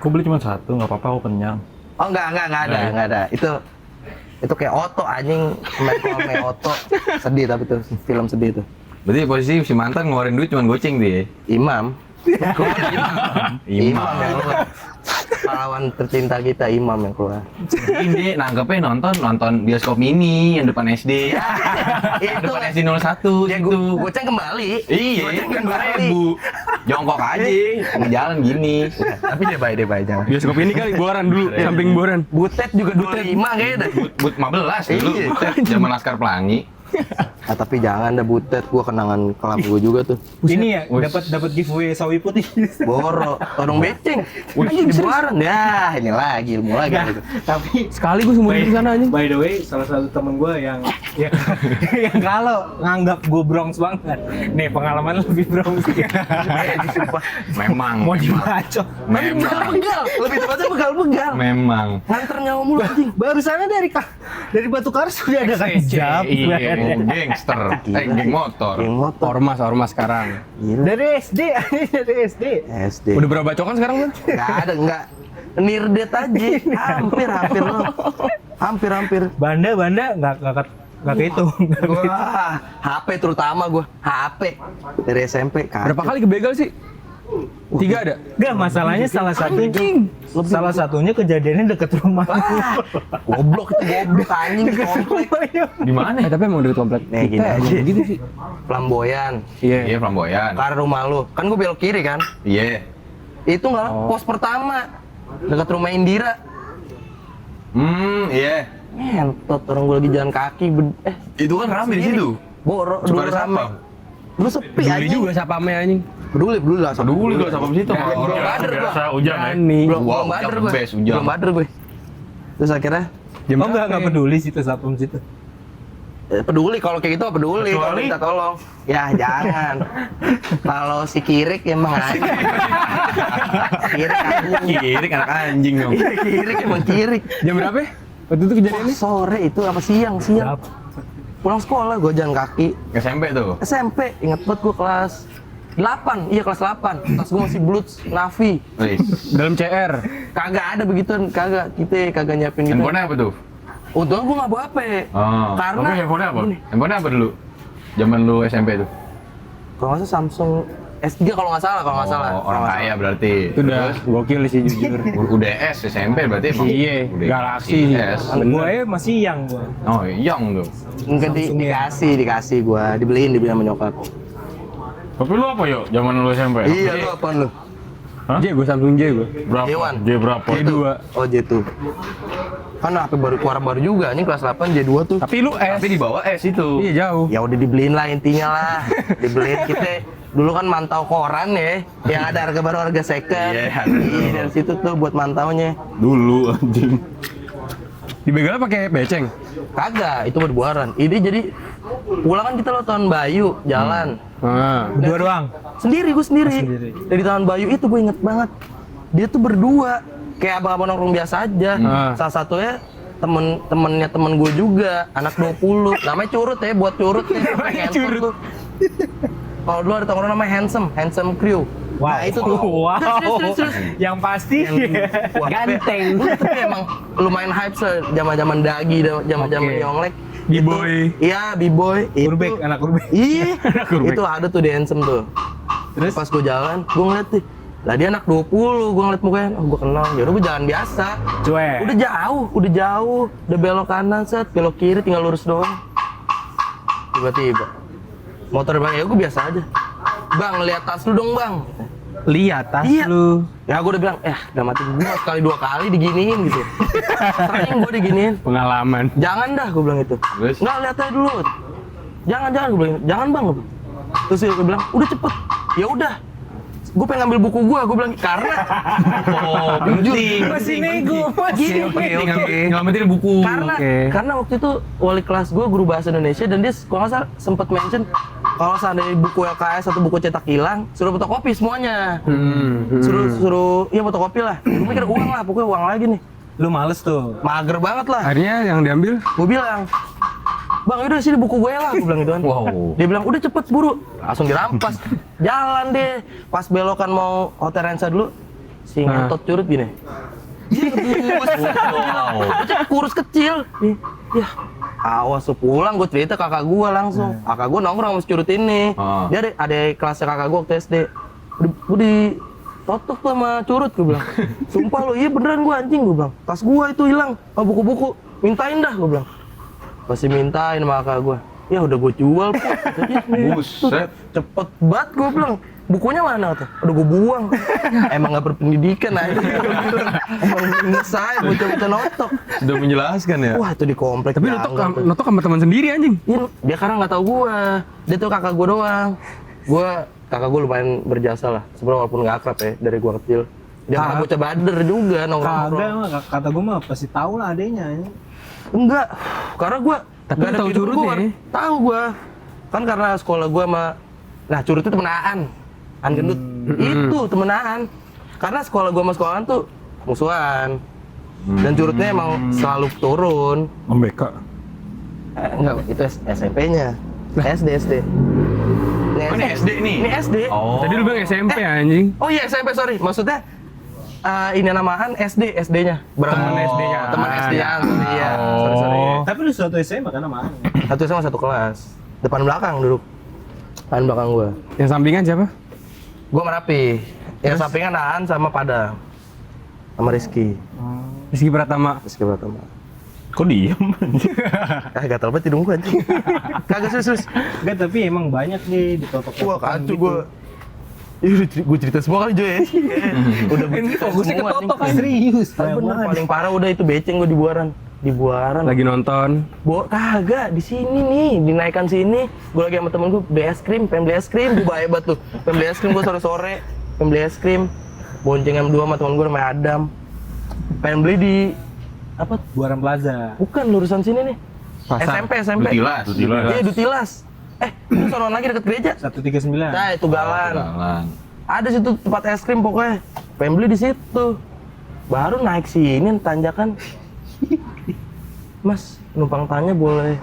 Aku beli cuma satu, nggak apa-apa aku kenyang. Oh enggak ada. Itu kayak Oto anjing, main Oto. Sedih tapi tuh film sedih tuh. Berarti posisi si mantan ngeluarin duit cuman goceng dia. Imam. Imam. yang keluar. Pahlawan tercinta kita Imam yang keluar. Ini nanggepnya nonton bioskop mini yang depan SD. Yang Itu depan SD 01 ya gitu. goceng kembali. Iya, Goceng kan kembali. 2000. Jongkok aja, ngejalan gini. Tapi dia baik jangan. Bioskop ini kali Boran dulu, samping Boran. Butet juga 25 kayaknya dah. But 15 dulu. Iya. Zaman Laskar Pelangi. Ah, tapi jangan dah Butet, gua kenangan kelab gua juga tuh. Ini ya dapat giveaway sawi putih. Boro, todong beceng. Anjing di Buaran. Ya, ini lagi ilmu lagi gitu. Tapi Sekali gue seumur hidup sana anjing. by the way, salah satu temen gue yang yang kalau nganggap gue Bronx banget. Nih pengalaman lebih Bronx. Memang. Mau dibacok. Memang. Begal, lebih tepatnya begal. Memang. Nganter nyawa mulu anjing. Barusannya dari Batu Karas sudah ada kejap. Iya, gangster. Geng motor. Geng motor. Ormas sekarang. Gila. Dari SD, dari SD. SD. Udah berapa bacokan sekarang kan? Enggak. Nirdet aja. Hampir lo. Hampir. Banda nggak kehitung. Wah, HP terutama gua. HP dari SMP. Berapa kali kebegal sih? 3 ada? Enggak, masalahnya salah satunya kejadiannya deket rumah. Wah, goblok anjing komplek. Di mana? Tapi emang deket komplek. Nih, gini Kita aja. emang gitu sih. Flamboyan. Iya, Iya. flamboyan. Ke arah rumah lu. Kan gua belok kiri kan. Iya. Itu enggak pos pertama. Dekat rumah Indira. Iya. Ngentot orang gua lagi jalan kaki. Itu kan rame di situ. Boro, Suka dulu ada rame. satpam. Dulu sepi Peduli anjing. juga sapamnya anjing. Peduli lah. Peduli kalau sama situ. Belum Biasa, bader gua. hujan ya. Berani. Belum Wow, bader jam gue. best, hujan. Belum bader gue. Terus akhirnya Jam Oh nggak peduli situ satpam situ. peduli kalau kayak gitu mah peduli kalau Kecuali- minta tolong. Ya jangan. Kalau si Kirik emang anjing. Kirik anjing. Kiri anak anjing dong. Iya, Kirik emang Kirik. Jam berapa? Waktu itu Wah, kejadiannya? sore itu apa siang? Pulang sekolah gue jalan kaki. SMP tuh. SMP inget banget gue kelas 8. Iya kelas 8. Pas gue masih Bluetooth Navi. Wih. Dalam CR. Kagak ada begituan, kita kagak nyiapin gitu. Handphone apa tuh? Untungnya gue nggak bawa HP. Oh. Karena Tapi handphone apa? gini, Handphone apa dulu? Zaman lu SMP tuh? kalau nggak salah Samsung S3 kalau nggak salah, Oh, orang kaya berarti. Itu udah gokil sih jujur. Udah S SMP berarti emang. Iya, Udah Galaxy. S. Gue masih yang gue. Oh, yang tuh. Enggak dikasih gua, dibeliin sama nyokap. Tapi lu apa yuk? Zaman lu SMP? Iya, lu apaan lu? Hah? J, gue Samsung J gue. Berapa? J1. J berapa? J2. Oh, J2. Kan HP baru keluar baru juga, ini kelas 8 J2 tuh. Tapi lu S. Tapi di bawah S itu. Iya jauh. Ya udah dibeliin lah intinya lah. Dibeliin kita dulu kan mantau koran ya, yang ada harga baru harga second. Iya. Iya, dari situ tuh buat mantaunya. Dulu anjing. Dibegalnya pakai beceng. Kagak, itu buat buaran. Ini jadi pulang kan kita lo tahun Bayu jalan. Nah, Berdua doang. Sendiri gue sendiri. Sendiri. Dari tahun Bayu itu gue inget banget. Dia tuh berdua kayak abang-abang nongkrong biasa aja. Salah satunya temennya temen gue juga, anak 20. Namanya Curut ya, buat Curut ya. Namanya Curut tuh. Kalau dulu ada tongkrongan namanya Handsome Crew. Wow. Nah itu tuh. Wow. Terus. Yang pasti Wah, ganteng. Tapi emang lumayan hype zaman-zaman Dagi, zaman-zaman Oke. Yonglek. B-boy. Iya, B-boy. Itu- Urbek, anak urbek. Iya. Urbek. Itu ada tuh di Handsome tuh. Terus? Pas gue jalan, gue ngeliat nih, Lah dia anak 20, gue ngeliat mukanya, oh gue kenal. Ya udah gue jalan biasa. Cuek. Udah jauh, udah belok kanan set, belok kiri tinggal lurus doang. Tiba-tiba motor bang, ya gue biasa aja. Bang, lihat tas lu dong bang. Lihat tas Iya. lu. Ya gue udah bilang, udah mati gue sekali 2 kali diginiin gitu. Sering gue diginiin. Pengalaman. Jangan dah, gue bilang itu. Terus? Nggak, lihat aja dulu. Jangan, gue bilang, jangan bang. Terus dia bilang, udah cepet. Ya udah. Gue pengen ngambil buku gue bilang karena. Oh, penting. Masih nego. Oke. Nyelamatin buku. Karena waktu itu wali kelas gue guru bahasa Indonesia dan dia kalau nggak salah sempet mention kalau seandainya buku LKS atau buku cetak hilang suruh fotokopi semuanya. Suruh ya fotokopi lah. Gue mikir uang lah, pokoknya uang lagi nih. Lu males tuh. Mager banget lah. Akhirnya yang diambil Gue bilang, bang udah sini buku gue lah, gue bilang gitu kan. Wow. Dia bilang udah cepet buru, langsung dirampas. Jalan deh, pas belokan mau Hotel Rensa dulu, si ngentot curut gini. Wow. Bocah kurus kecil. Ya, awas lu pulang gue cerita kakak gue langsung. Kakak gue nongkrong sama si curut ini. Dia ada kelasnya kakak gue waktu SD. Gue di totok tuh sama curut gue bilang. Sumpah lo, iya beneran gue anjing gue bilang. Tas gue itu hilang, sama buku-buku. Mintain dah gue bilang. Masih mintain sama kakak gue. Ya udah gue jual kok. Buset. Cepet banget gue bilang. Bukunya mana tuh? Udah gue buang. Emang gak berpendidikan aja. Emang saya bocah-bocah notok. Sudah menjelaskan ya. Wah itu di komplek. tapi notok sama teman sendiri anjing. Iya, dia karena nggak tahu gua. Dia tuh kakak gua doang. Kakak gua lumayan berjasa lah. Sebenarnya walaupun nggak akrab ya dari gua kecil. Dia karena bocah bader juga nongkrong. Kagak emang kata gue mah pasti tahu lah adanya. Enggak, karena gua Tapi nggak ada tahu kehidupan curutnya gua. ya? Tahu gua. Kan karena sekolah gua sama curut itu temenaan. Gendut. Itu temenaan. Karena sekolah gua sama sekolahan tuh musuhan. Dan curutnya emang selalu turun. Om Beka. Enggak, itu SMP-nya. SD. Ini SD nih. Ini SD. Oh. Tadi lu bilang SMP anjing. Oh iya SMP, sorry. Maksudnya ini namaan SD-nya. Temen SD-nya. Teman SD-nya. Iya. Sorry. Tapi lu suatu SMA kan namanya. Satu sama satu kelas. Depan belakang duduk. Depan belakang gua. Yang sampingan siapa? Gua merapi. Yang sampingan Aan sama Padang. Sama Rizky. Rizky Pratama. Rizky Pratama. Kok diem? Gatel banget hidung gua anjing. Kagak serius. Enggak, tapi emang banyak nih di totok. Wah kacau gua. Gue cerita semua kali Jo ya. Udah Ini cerita fokusnya ke semua, totok anjing. kan serius. Tapi bener paling parah udah itu beceng gue di Buaran. Di Buaran. Lagi nonton. Kagak di sini nih, dinaikkan sini. Gue lagi sama temen gue beli es krim, pengen beli es krim. Gue bahaya banget tuh. Pengen beli es krim gue sore-sore. Pengen beli es krim. Bonceng M2 sama temen gue namanya Adam. Pengen beli di apa? Buaran Plaza. Bukan lurusan sini nih. Pasar. SMP. Dutilas. Iya Dutilas. Itu sono lagi deket gereja. 139. Nah itu galan. Jalan. Ada situ tempat es krim pokoknya. Pengen beli di situ. Baru naik sini tanjakan. Mas, numpang tanya boleh.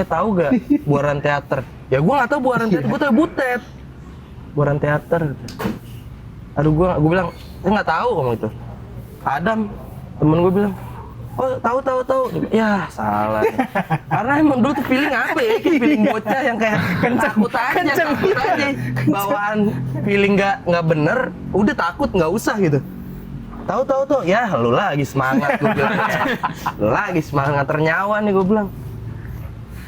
Tahu gak Buaran Teater? Ya gua nggak tahu Buaran Teater, gua tahu Butet. Buaran Teater. Aduh gua bilang, saya nggak tahu ngomong itu. Adam, temen gua bilang, oh tahu. Ya salah. Karena emang dulu tuh feeling apa ya? Kayak feeling bocah yang kayak takut aja. Bawaan feeling nggak bener, udah takut nggak usah gitu. Tahu. Ya lu lagi semangat gue bilang. Lu lagi semangat ternyawa nih gue bilang.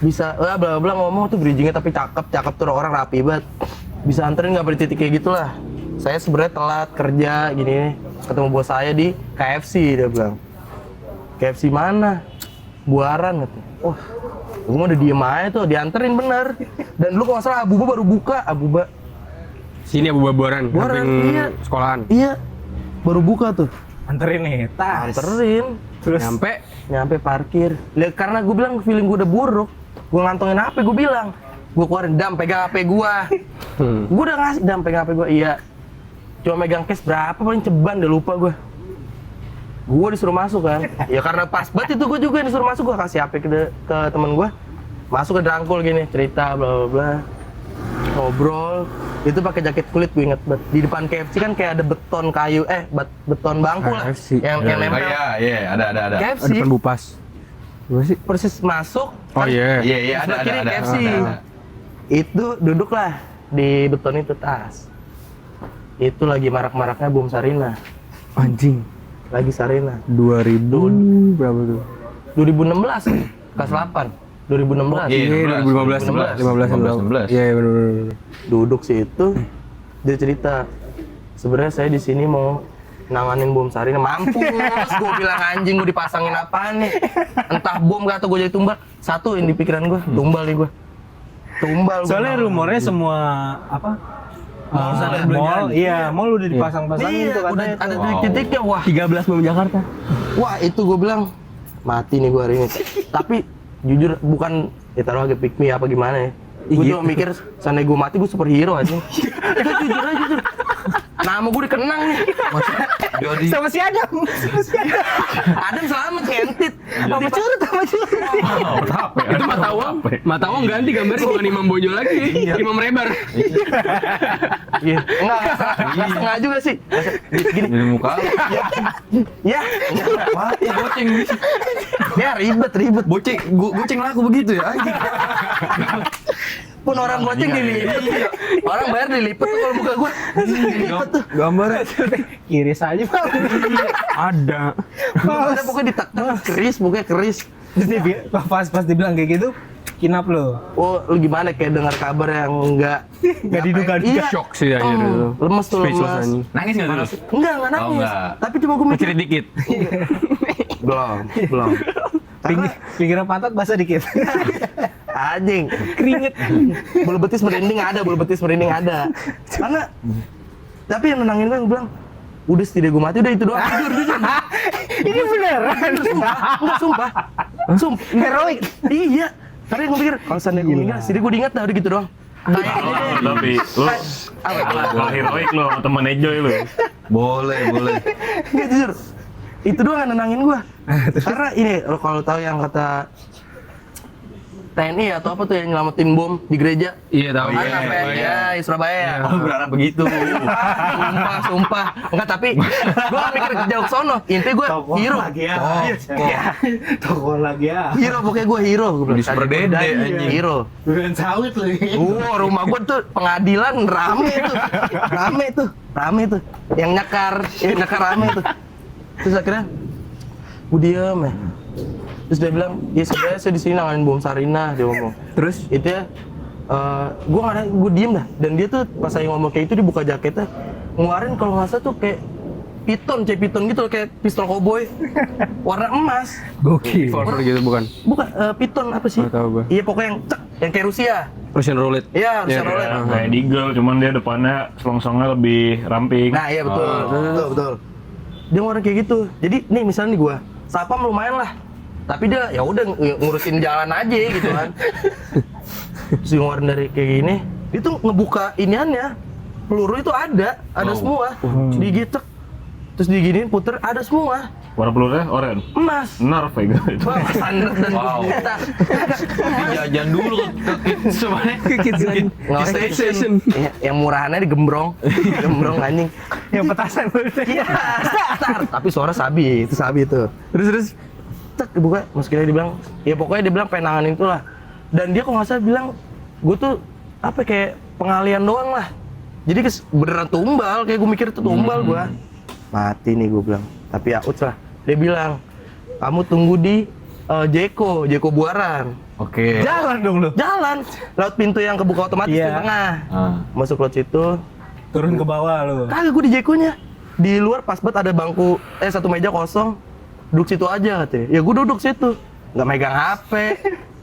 Bisa bla bla ngomong tuh bridgingnya tapi cakep tuh orang rapi banget. Bisa anterin nggak pada titik kayak gitulah. Saya sebenarnya telat kerja gini nih. Ketemu bos saya di KFC dia bilang. KFC mana? Buaran gitu. Wah, gue udah diem aja tuh, dianterin bener. Dan lu kalau nggak salah Abuba baru buka, Abuba. Sini Abu Buaran, Buaran, samping iya. sekolahan. Iya, baru buka tuh. Anterin nih, tas. Anterin. Terus Nyampe parkir. Lihat karena gue bilang feeling gue udah buruk. Gue ngantongin HP, gue bilang. Gue keluarin, Dam pegang HP gue. Gue udah ngasih, Dam pegang HP gue, iya. Cuma megang cash berapa paling ceban, udah lupa gue. Gue disuruh masuk kan. Ya karena pas banget itu gue juga disuruh masuk, gue kasih HP ke temen gue. Masuk ke Drangkul gini, cerita bla bla bla. Ngobrol. Itu pakai jaket kulit, gue inget banget. Di depan KFC kan kayak ada beton kayu, beton bangku lah. KFC. Yang nempel. Iya, ada. KFC. Depan Bupas. Gimana sih? Persis masuk. Oh iya. Iya, sebelah ada. kiri KFC. Ada. Itu duduklah di beton itu tas. itu lagi marak-maraknya bom Sarina. Anjing. Lagi Sarina. 2000 berapa tuh? 2016 kelas 8. 2016. Iya, 2015 15 16. Iya, benar. Duduk situ, dia cerita, sebenarnya saya di sini mau nanganin bom Sarina. Mampus, gue bilang anjing gue dipasangin apaan nih? Entah bom gak atau gue jadi tumbal. Satu yang di pikiran gue, tumbal nih gue. Tumbal. Soalnya rumornya semua apa? Mall, iya, mall udah dipasang-pasangin tuh udah katanya. ada titik-titiknya. Wah, 13 bom Jakarta. wah itu gue bilang mati nih gue hari ini. Tapi jujur bukan ya taruh aja pick me apa gimana ya. Gue cuma mikir seandainya gue mati gue superhero aja. Itu jujur aja jujur. Nama gue dikenang nih. Maksudnya Sama si Adam. Adam selamat kentit. Sama curut. Itu mata uang ganti gambarnya bukan Imam Bonjol lagi. Imam Rebar. Iya. Enggak setengah juga sih. Gini. Jadi muka lu. Ya. Mati goceng. Ya ribet. Goceng laku begitu ya anjing. Pun orang goceng dilipet. Orang bayar dilipet tuh kalau muka gue. Dilipet tuh. Gambarnya iris aja, Pak. Ada. Ada pokoknya ditekan keris. Terus dia pas dibilang kayak gitu, kinap lo. Oh, lu gimana kayak dengar kabar yang enggak diduga-duga. Iya. Shock sih anjir itu. Lemes tuh Speechless lemes. anjing. Nangis enggak dulu? Enggak nangis. enggak. Tapi cuma gue mikir Kecil dikit. belum. Pinggiran pantat basah dikit. Anjing, keringet. Bulu betis merinding ada. Karena tapi yang nenangin gue bilang, udah setidaknya gue mati udah itu doang. Jujur. Ini beneran. Sumpah. Heroik. Iya. Karena gue pikir kalau seandainya gue meninggal, setidaknya gue diingat dah udah gitu doang. Kayak ini deh. Tapi lu kalah heroik lo sama temen Ejoy lu. Boleh. Nggak, jujur. Itu doang yang nenangin gue. Karena ini, lo kalau tahu yang kata TNI atau apa tuh yang nyelamatin bom di gereja. Iya tahu. Kan sampai ya di Surabaya ya. Aku berharap begitu. Sumpah. Enggak, tapi gue gak mikir jauh ke sono. Intinya gue hero. Toko lagi ya. Hero, pokoknya gue hero. Gue bilang, Di Super tadi Dede, gua anjing. hero. Durian sawit lagi. Rumah gue tuh pengadilan rame tuh. Yang nyakar rame tuh. Terus akhirnya gue diem ya. Terus dia bilang, ya sebenarnya saya di sini nanganin bom Sarina, dia ngomong. Terus itu ya, gue diem dah. Dan dia tuh pas saya ngomong kayak itu dibuka jaketnya, ngeluarin kalau nggak salah tuh kayak piton gitu, kayak pistol koboi, warna emas. Gokil. Revolver gitu bukan? Bukan, piton apa sih? Nggak tahu gua. Iya pokoknya yang kayak Rusia. Russian roulette. Iya, Rusia Iya, roulette. Kayak Deagle, cuman dia depannya selong-selongnya lebih ramping. Nah iya betul. Dia ngeluarin kayak gitu. Jadi nih misalnya nih gua, sapam lumayan lah. Tapi dia ya udah ngurusin jalan aja gitu kan. Terus dia ngeluarin dari kayak gini, dia tuh ngebuka iniannya. Peluru itu ada semua. Digitek. Terus diginiin puter ada semua. Warna pelurunya oranye. Emas. Nerf ya gitu. Wah, standar dan Wow. kita. Jajan dulu ke kids semuanya. Nggak station. Yang murahannya digembrong. Gembrong anjing. Yang petasan. Iya, star. Tapi suara sabi, itu sabi itu. Terus tek dibuka, meskipun dia bilang, ya pokoknya dia bilang penanganin itulah. Dan dia kok nggak salah bilang, gue tuh apa kayak pengalian doang lah. Jadi beneran tumbal, kayak gue mikir itu tumbal gue. Mati nih gue bilang. Tapi ya lah. Dia bilang, kamu tunggu di Jeko Buaran. Oke. Jalan dong lu. Jalan, lewat pintu yang kebuka otomatis di tengah. Masuk lewat situ. Turun ke bawah lu. Kagak gue di Jekonya. Di luar pas banget ada bangku, satu meja kosong. Duduk situ aja katanya. Ya gue duduk situ. Nggak megang HP.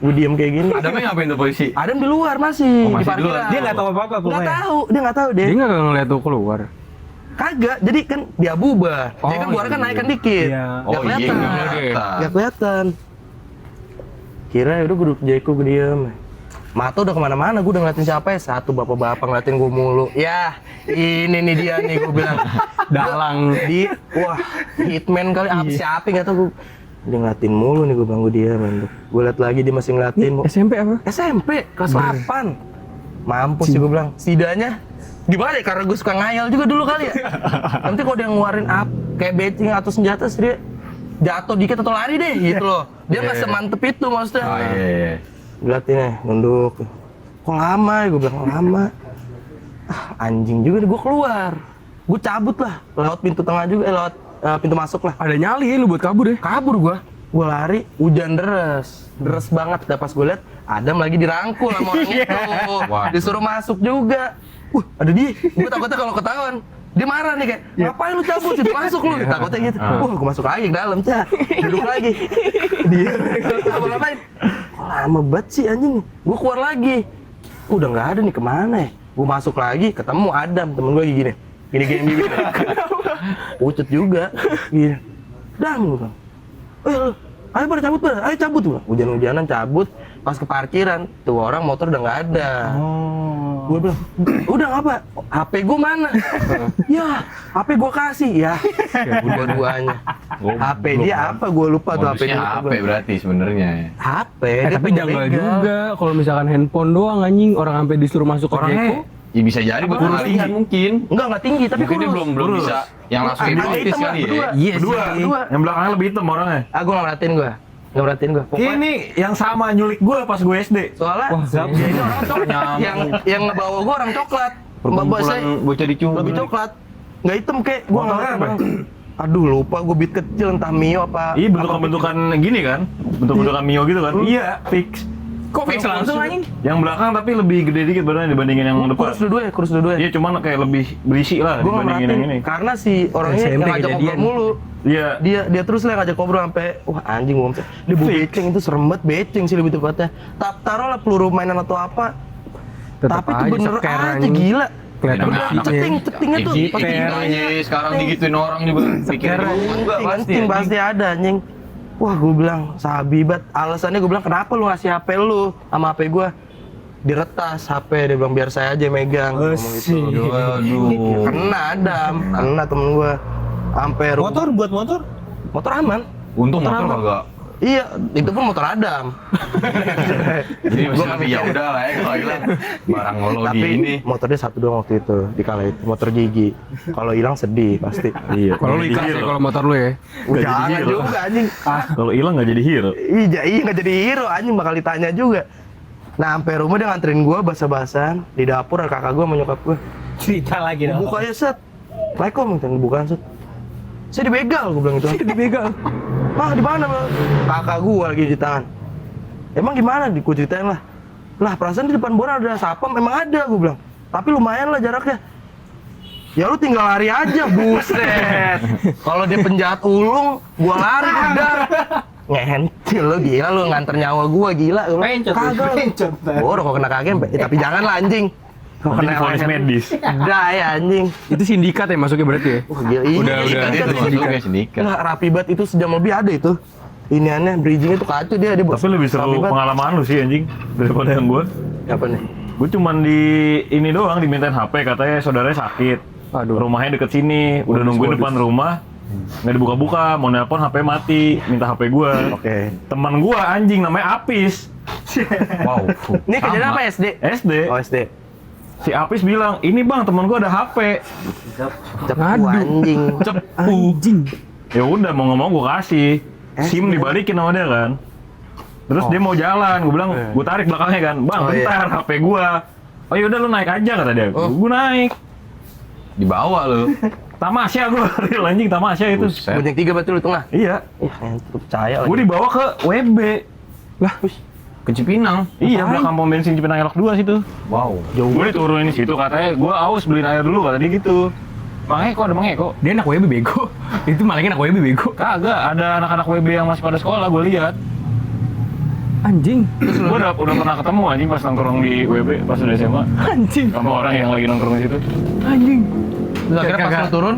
Gue diem kayak gini. Adamnya ngapain tuh polisi? Adam di luar masih. Oh, masih di parkiran. di luar. Dia nggak tahu apa-apa Nggak pokoknya. tahu. Dia nggak tahu deh. Dia nggak ngeliat tuh keluar. Kagak. Jadi kan dia bubar. Dia kan Oh, buara kan iya. naikkan dikit. Iya. Nggak kelihatan. nggak Nggak kelihatan. Kira udah gue duduk Jeko, gue diem. Mata udah kemana-mana, gue udah ngeliatin siapa ya? Satu bapak-bapak ngeliatin gue mulu. Ya, ini nih dia nih, gue bilang. Dalang. Wah, hitman kali, apa siapa nggak tahu gue. Dia ngeliatin mulu nih, gue bilang gue diem. Gue liat lagi dia masih ngeliatin. SMP apa? SMP, kelas 8. Mampus sih gue bilang. Setidaknya, gimana ya? Karena gue suka ngayal juga dulu kali ya. Nanti kalau dia ngeluarin kayak backing atau senjata, dia jatuh dikit atau lari deh gitu loh. Dia nggak semantep itu maksudnya. Oh iya. Ngeliatin ya, nunduk. Kok lama ya? Gue bilang, lama. Ah, anjing juga nih gue keluar. Gue cabut lah, lewat pintu tengah juga, lewat pintu masuk lah. Ada nyali ya lu buat kabur ya? Kabur gue lari, hujan deres banget. Dan pas gue liat, Adam lagi dirangkul sama orang itu. Disuruh masuk juga. Ada dia. Gue takutnya kalau ketahuan, dia marah nih kayak, ngapain lu cabut, situ masuk lu. Takutnya gitu. Gue masuk lagi ke dalam, duduk lagi. Dia ngapain? Lama banget sih anjing. Gue keluar lagi. Udah nggak ada nih, kemana ya? Gue masuk lagi, ketemu Adam, temen gue gini. Gini. Pucet juga. Gini. Dam, gue bilang. Ayo pada cabut, ayo cabut. Hujan-hujanan cabut. Pas ke parkiran, tuh orang motor udah nggak ada. Gue bilang, udah ngapa? HP gue mana? Ya, HP gue kasih. Ya, dua-duanya. HP dia apa? Gue lupa tuh HP dia. HP berarti sebenarnya. HP. Tapi janggal juga kalau misalkan handphone doang anjing, orang sampai disuruh masuk ke Orangnya Jeko. ya bisa jadi bukan tinggi mungkin. Enggak tinggi, tapi Mungkin dia belum bisa yang langsung hipnotis kali ya. Iya sih. Berdua. Yang belakangnya lebih hitam orangnya. Gue nggak merhatiin gue. Ini yang sama nyulik gue pas gue SD. Soalnya dia ini orang coklat. yang ngebawa gue orang coklat. Mbak saya Bocah diculik. lebih coklat. Nggak hitam kayak gue nggak Motornya apa? Aduh lupa gue beat kecil entah Mio apa. Iya bentukan gini kan? Bentukan Mio gitu kan? Iya, fix. Kok fix langsung anjing? Yang belakang tapi lebih gede dikit badannya dibandingin yang depan. Kurus dua-duanya. Iya, cuman kayak lebih berisi lah Gue nggak dibandingin yang ini. merhatiin karena si orangnya yang SMP ngajak ngobrol kejadian. mulu. Iya. Dia terus lah ngajak ngobrol sampai wah anjing gue dia bawa beceng itu serem banget, beceng sih lebih tepatnya. Taruh lah peluru mainan atau apa. Tetap Tapi itu aja bener seker, aja anjing. gila. Kelihatan Udah besinya. cetingnya tuh Iya, pakai aja sekarang digituin orang juga. Pikir juga pasti. Kencing pasti ada anjing. Wah gue bilang sabi banget. Alasannya gue bilang kenapa lu ngasih HP lu sama HP gue diretas HP, dia bilang biar saya aja megang. Ngomong gitu. Aduh. Kena Adam, kena temen gue. Sampai Buat motor? motor aman. Untung motor kagak. Iya, itu pun motor Adam. Jadi masih lebih ya udah lah ya kalau hilang barang lo Tapi gini. motornya satu doang waktu itu di kala itu, motor gigi. Kalau hilang sedih pasti. Iya. Kalau lu ikhlas ya kalau motor lu ya. Jangan juga anjing. Kalau hilang nggak jadi hero. Iya nggak jadi hero anjing, bakal ditanya juga. Nah sampai rumah dia nganterin gue basa-basan di dapur ada kakak gue sama nyokap gue. Cerita lagi dong. Bukanya set, Assalamualaikum, minta bukaan set. Saya dibegal, gue bilang gitu. Dibegal. Mah di mana Bang? Kakak gue lagi di tangan. Emang gimana? Gue ceritain lah. Lah perasaan di depan Bora ada sapam, emang ada gue bilang. Tapi lumayan lah jaraknya. Ya lu tinggal lari aja, buset. Kalau dia penjahat ulung, gua lari udah. Ngentil lu gila lu nganter nyawa gua gila. Pencet, Kagak. pencet. Bodoh kok kena kagem, tapi jangan lah anjing. Kok Nanti kena polis medis. Udah ya anjing. Itu sindikat ya masuknya berarti ya? Wah gila ini. Udah, Itu masuk ya sindikat. Nah, rapi banget itu sejam lebih ada itu. Ini aneh, bridgingnya tuh kacau dia. Tapi lebih seru rapi banget. pengalaman lu sih anjing daripada yang gue. Apa nih? Gue cuman di ini doang dimintain HP, katanya saudaranya sakit. Aduh. Rumahnya deket sini, udah nungguin depan rumah. Nggak dibuka-buka, mau nelpon HP mati, minta HP gue. Oke. Teman gue anjing namanya Apis. Wow. Ini kejadian apa SD? SD. Oh SD. Si Apis bilang, ini bang teman gue ada HP. Cepu Aduh. anjing. Anjing. Ya udah mau nggak mau gue kasih. SIM dibalikin sama dia kan. Terus dia mau jalan, gue bilang, gue tarik belakangnya kan, bang Oh, iya. bentar HP gue. Oh yaudah lu naik aja kata dia. Gue naik. Dibawa lu. Tamasya gue, real anjing Tamasya itu. Buset. Bunyi 3 berarti lu tengah. Iya. Ih, entuh percaya lagi. Gue dibawa ke WB. Ke Cipinang. Iya, belakang pom bensin Cipinang Elok 2 situ. Wow. Gue diturunin situ katanya, gue aus beliin air dulu kata dia gitu. Mang Eko, ada Mang Eko. Dia anak WB bego. Itu malingnya anak WB bego. Kagak, ada anak-anak WB yang masih pada sekolah, gue lihat. Anjing. Terus gue udah pernah ketemu anjing pas nongkrong di WB pas udah SMA. Anjing. Sama orang yang lagi nongkrong di situ. Anjing. Terus akhirnya pas lu turun,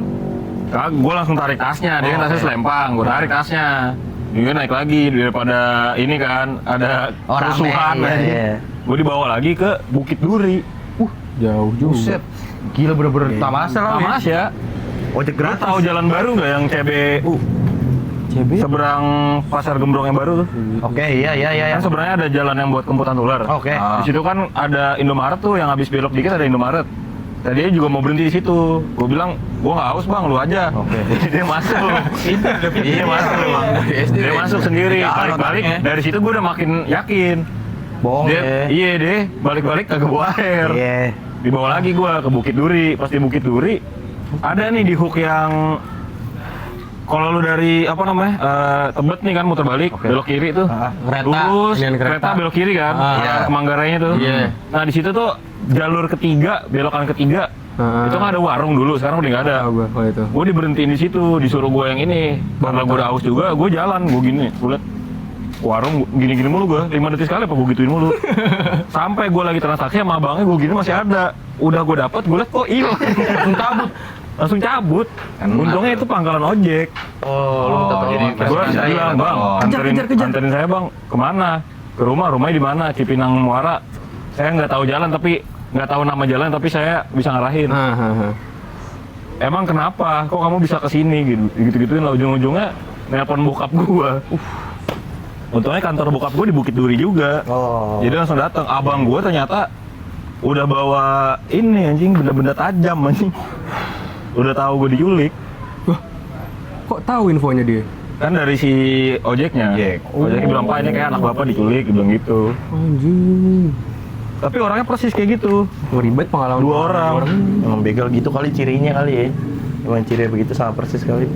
Kagak, gue langsung tarik tasnya, dia kan tasnya selempang, gue tarik tasnya. Dia naik lagi daripada ini kan, ada kerusuhan. iya. Gue dibawa lagi ke Bukit Duri. Jauh juga. Buset. Gila bener-bener tamasya lah ya. Tamasya. Ojek Lu gratis. tahu jalan baru nggak yang CBU? CB. Seberang Pasar Gembrong yang baru tuh. Oke, iya. Kan sebenarnya ada jalan yang buat kemputan ular. Oke. Di situ kan ada Indomaret tuh, yang habis belok dikit ada Indomaret. Tadi dia juga mau berhenti di situ. Gue bilang, gua nggak haus bang, lu aja. Oke. Dia masuk. Dia masuk. Dia masuk sendiri. Balik-balik. Dari situ gue udah makin yakin. Bohong Dia, iya deh. Balik-balik kagak bawa air. Iya. Dibawa lagi gua ke Bukit Duri. Pas di Bukit Duri, Ada nih di hook yang kalau lu dari apa namanya Tebet nih kan muter balik belok kiri tuh, Kereta. lurus Inian kereta belok kiri kan, ke Manggarainya tuh. Iya. Nah di situ tuh jalur ketiga, belokan ketiga, itu kan ada warung dulu, sekarang udah nggak ada. Tahu gua kalau itu. Gue diberhentiin di situ, disuruh gue yang ini. Karena gue udah haus juga, gue jalan, gue gini, gue liat warung gini-gini mulu gue, 5 detik sekali apa gue gituin mulu. Sampai gue lagi transaksi sama abangnya, gue gini masih ada. Udah gue dapet, gue liat kok hilang, langsung cabut. Untungnya itu pangkalan ojek. Jadi Gue bilang, bang, anterin saya bang, kemana? Ke rumahnya di mana? Cipinang Muara. Saya nggak tahu jalan tapi nggak tahu nama jalan tapi saya bisa ngarahin. Emang kenapa? Kok kamu bisa kesini gitu-gituin lah, ujung-ujungnya nelpon bokap gua. Untungnya kantor bokap gua di Bukit Duri juga. Jadi langsung datang. Abang gua ternyata udah bawa ini anjing, benda-benda tajam anjing. Udah tahu gua diculik. Kok tahu infonya dia? Kan dari si ojeknya. Ojeknya bilang, "Pak, ini kayak anak bapak diculik," dia bilang gitu. Anjing. Tapi orangnya persis kayak gitu. Ribet pengalaman. 2 orang. Emang begal gitu kali cirinya kali ya. Emang cirinya begitu sama persis kali.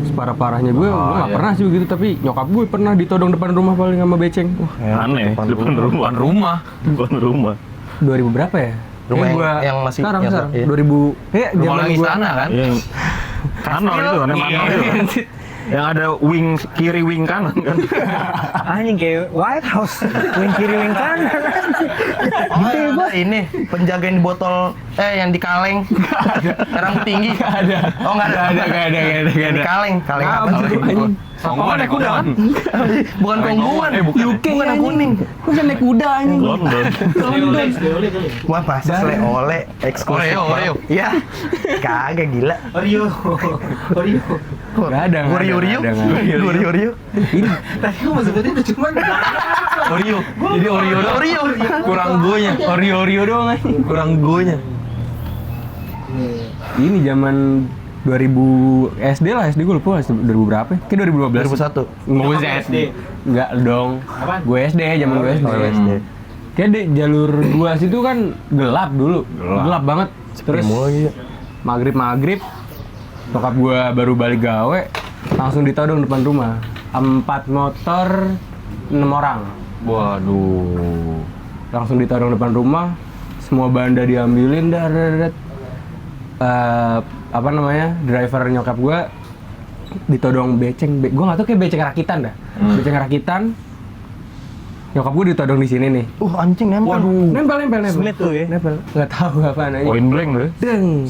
Separah-parahnya gue nggak pernah sih begitu, tapi nyokap gue pernah ditodong depan rumah paling sama beceng. Aneh, depan rumah. 2000 berapa ya? Rumah Kayak gua yang masih sekarang nyata, sekarang iya. 2000 kayak Rumah zaman orang gua istana kan? Yang kanor itu kan, Manor itu. Yang ada wing kiri wing kanan kan. anjing kayak White House, wing kiri wing kanan. Ada ini penjagain botol yang di kaleng. Sekarang tinggi. ada. Oh enggak ada. Gak ada. Di kaleng apa sih? Sama naik kuda kan? Bukan kongguan, UK bukan yang kuning. Masa naik kuda anjing. London. Wah pas oleh eksklusif. Oreo. Iya. Kagak gila. Gak ada. Oreo. Tadi gua mau sebutin itu cuman Oreo. Jadi Oreo doang. Oreo. Kurang gonya. Oreo doang anjing. Kurang gonya. Ini zaman 2000 SD lah, SD gue lupa 2000 berapa ya? Kayak 2012. 2001. Nggak usah SD. Enggak dong. Gue SD, zaman gue SD. SD. Kayak di jalur 2 situ kan gelap dulu. Gelap banget. Terus maghrib bokap gue baru balik gawe, langsung ditodong depan rumah. 4 motor, 6 orang. Waduh. Langsung ditodong depan rumah, semua banda diambilin, apa namanya, driver nyokap gue ditodong beceng, gue nggak tahu kayak beceng rakitan dah, beceng rakitan. Nyokap gue ditodong di sini nih. Anjing nempel. Waduh, nempel. Smith tuh ya. Nempel, nggak tahu apa namanya. Point blank tuh. Deng.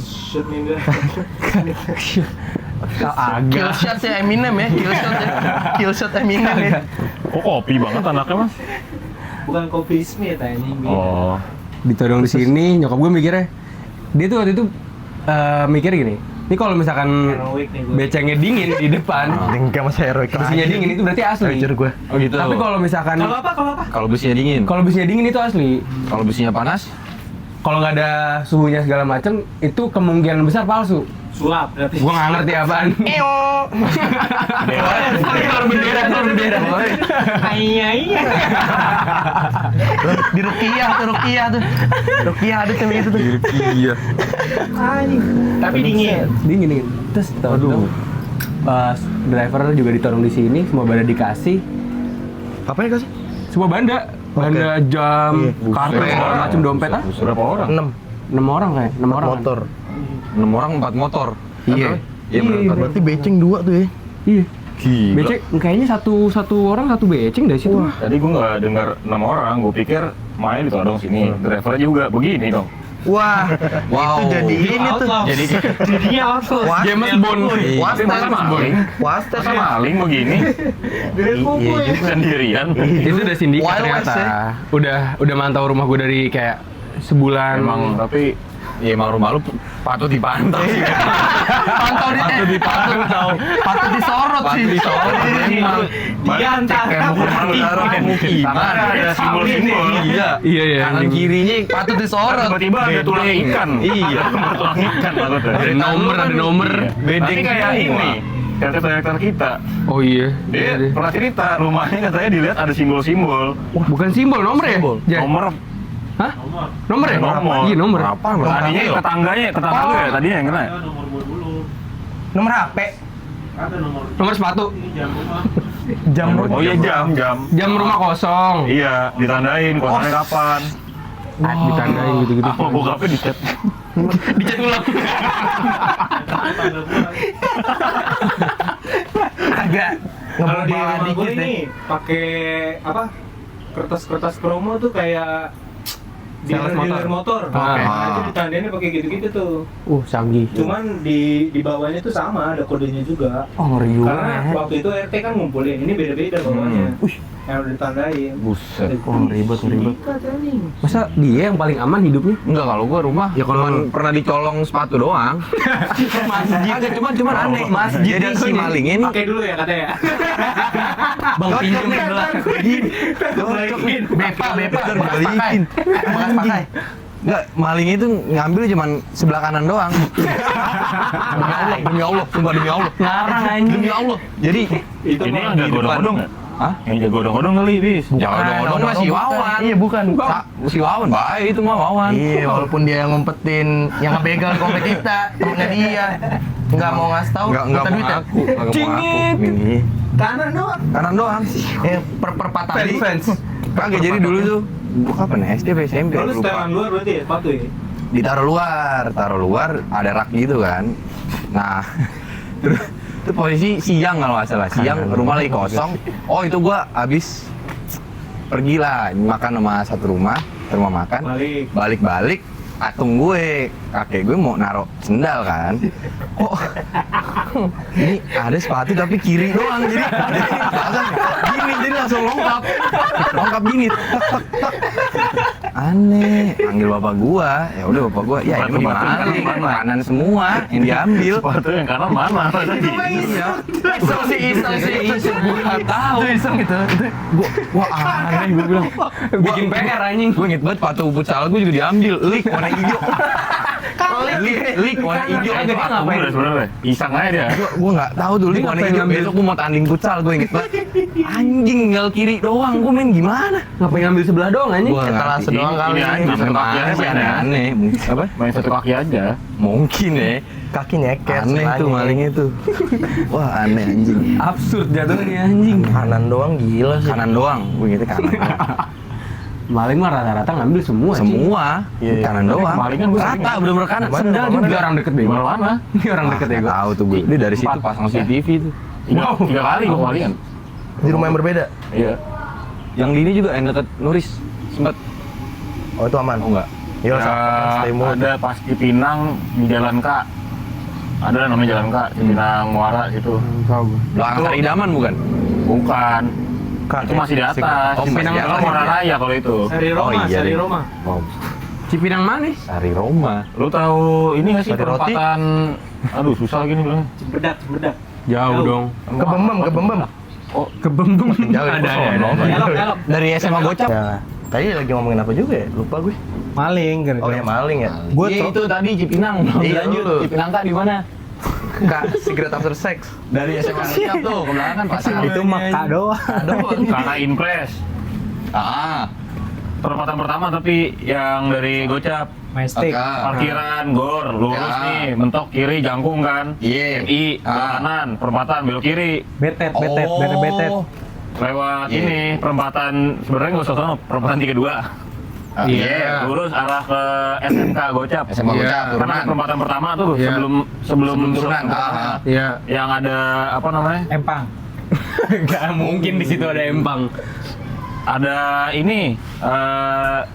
Kill shot ya Eminem ya. Kill shot Eminem ya. Kok kopi banget anaknya mas? Bukan kopi Smith anjing. Oh. Ditodong di sini, nyokap gue mikirnya, dia tuh waktu itu mikir gini, ini kalau misalkan Heroik nih gua. becengnya dingin di depan, Enggak mas heroik. besinya dingin itu berarti asli. Jujur gue. Oh gitu. Tapi kalau misalkan Kalau besinya dingin. kalau besinya dingin itu asli. Kalau besinya panas? Kalau nggak ada suhunya segala macam, itu kemungkinan besar palsu. Sulap berarti. Gua nggak ngerti apaan. Taruh bendera. Iya. Di Rukiah tuh. Rukiah ada cewek itu tuh. Iya. Tapi dingin. Dingin. Terus tahu pas driver juga ditodong di sini, semua banda dikasih. Apa ya kasih? Semua banda jam, kartu, segala macam dompet ah. Berapa orang? 6 6 orang kayak, 6 orang. motor. 6 orang 4 motor. Iya. Iya benar. Berarti beceng 2 tuh ya. Iya. Gila. Beceng kayaknya satu orang satu beceng dari situ. Tadi gue nggak dengar 6 orang, gue pikir main ditodong sini, drivernya juga begini dong. Wah, Wow. itu jadi ini tuh. Jadi Jadinya outlaw. James Bond. Masa maling? Wasted Masa maling begini? Iya juga. Sendirian? Itu udah sindikat Wild ternyata. West Udah mantau rumah gue dari kayak sebulan. Emang, tapi ya emang rumah lu patut dipantau sih. Patut disorot sih. Dia antara Gimana ada simbol-simbol? Iya. Kanan kirinya Patut disorot. Tiba-tiba ada tulang ikan. Iya. Tulang ikan maksudnya. Ada nomor. Bedeng kayak ini. Karakter kita. Oh iya. Dia pernah cerita rumahnya katanya dilihat ada simbol-simbol. Bukan simbol, nomor ya? Jan? Nomor Hah? Nomor ya? Nomor. Iya nomor. Tadinya tetangganya ya tadinya yang kena. Nomor HP. Nomor sepatu. Jam Oh iya jam. Jam rumah kosong. Iya, ditandain kosannya kapan. Ditandain gitu-gitu. Apa bokapnya dicat. Dicat ulang. Agak Kalau di ngebawa rumah gue dikit deh. ini pakai apa? Kertas-kertas promo tuh kayak dealer motor. Oke. Nah, itu ditandainnya pakai gitu-gitu tuh. Canggih. Cuman di bawahnya tuh sama, ada kodenya juga. Oh, ngeri juga. Karena waktu itu RT kan ngumpulin, ini beda-beda bawahnya. Yang udah ditandain. Buset. Oh, ribet. Masa dia yang paling aman hidupnya? Enggak, kalau gua rumah Ya, kalau cuman lu- pernah dicolong sepatu doang. Masjid. Cuman aneh. Masjid jadi si malingnya nih. Pakai dulu ya katanya. Bang pinjem sebelah. Bepa Dibalikin. bekas pakai. Enggak, malingnya itu ngambil cuman sebelah kanan doang. Demi Allah, sumpah demi Allah. Ngarang anjing. Demi Allah. Jadi Ini yang jago odong-odong ya? Hah? Yang jago odong-odong kali, Bis. Jangan odong masih Wawan. Iya, bukan. Si Wawan baik itu mah Wawan. Iya, walaupun dia yang ngumpetin, yang ngebegal kompet kita, temennya dia. Nggak mau ngasih tahu, Enggak minta mau duit ya. ngaku, enggak mau ngaku. Ini Kanan doang. kanan doang. Perpatah Fans. Kagak jadi dulu tuh. Gua kapan ya? SD apa SMP? Lu Lupa. setelan luar berarti ya sepatu ya? Taruh luar ada rak gitu kan. Nah, terus itu posisi siang kalau nggak salah, siang rumah lagi kosong. Oh itu gua habis pergi lah makan sama satu rumah makan. Balik atung gue, kakek gue mau naruh sendal kan. Oh, ini ada sepatu tapi kiri doang jadi gini jadi langsung lengkap gini. Tak, tak, tak. Aneh, panggil bapak gua, ya udah bapak gua, ya ini gimana nih, kanan semua yang diambil. Sepatu yang kanan mana? Iya, Iseng sih. gua nggak tahu. Itu iseng gitu. Wah aneh, gua bilang. Bikin PR anjing. Gue inget banget sepatu futsal gue juga diambil, lik warna hijau. Lik warna hijau. Itu ngapain sebenarnya? Iseng aja dia. Gua nggak tahu dulu lik warna hijau. Besok gua mau tanding futsal, gue inget banget. Anjing tinggal kiri doang, gua main gimana? Ngapain ngambil sebelah doang anjing? Gua nggak Etalase ngerti. doang kali. Ini aja, satu kaki aja Sih main ya. aneh-aneh. Apa? Main satu kaki aja. Mungkin ya. Kaki nyeket. Aneh tuh sebelahnya. malingnya tuh. Wah aneh anjing. Absurd jatuhnya anjing. Kanan doang gila sih. Kanan doang, gue gitu kanan. Maling mah rata-rata ngambil semua. anjing. Semua Iya, iya. kanan doang. Kemarin kan gua sering- Rata bener-bener kanan. Mana, Sendal mana, juga. Dia orang deket deh. Gimana mana? Ini orang deket ya Nggak gua. tahu tuh gue. Dia dari situ pasang CCTV tuh. Tiga kali gua kemarin. Di rumah yang berbeda. Iya. Yang di ini juga yang deket Nuris sempet. Oh, itu aman. Oh enggak. Iya, Ya, stay mood. ada pas di Pinang di Jalan K. Ada namanya Jalan K, di Pinang Muara gitu. Belakang Saridaman bukan? Bukan. Itu masih di atas. Oh, Di masih Pinang di atas. Muara Raya kalau itu. Sari Roma, Oh, iya Sari deh. Roma. Cipinang mana? Sari Roma. Lu tahu ini nggak sih Roti. perempatan? Aduh susah gini bilangnya. Cempedak. Jauh dong. Kebembem. Kebembem. Jauh Ada. Elok. Dari SMA Gocap. Ya, tadi lagi ngomongin apa juga ya? Lupa gue. Maling kan. Oh ya maling ya. Gue itu tadi Cipinang. Belum Iya, lanjut. lu. Cipinang Kak di mana? Kak, cigarette after sex. Dari SMA Gocap tuh, ke belakang kan pasang. Itu mah kak doang. Karena Impres. Ah, Perempatan pertama tapi yang dari Gocap. Majestic. Parkiran, gor, lurus Ya. nih, mentok kiri jangkung kan. Iya. MI, belok Ah. kanan, perempatan belok kiri. Betet. Lewat Iya. ini perempatan sebenarnya nggak usah sono, perempatan 32. Iya. Lurus arah ke SMK Gocap. SMA Gocap, Karena turunan. perempatan pertama tuh Iya. sebelum turunan. turunan. Iya. Yang ada apa namanya? Empang. Gak mungkin di situ ada empang. Ada ini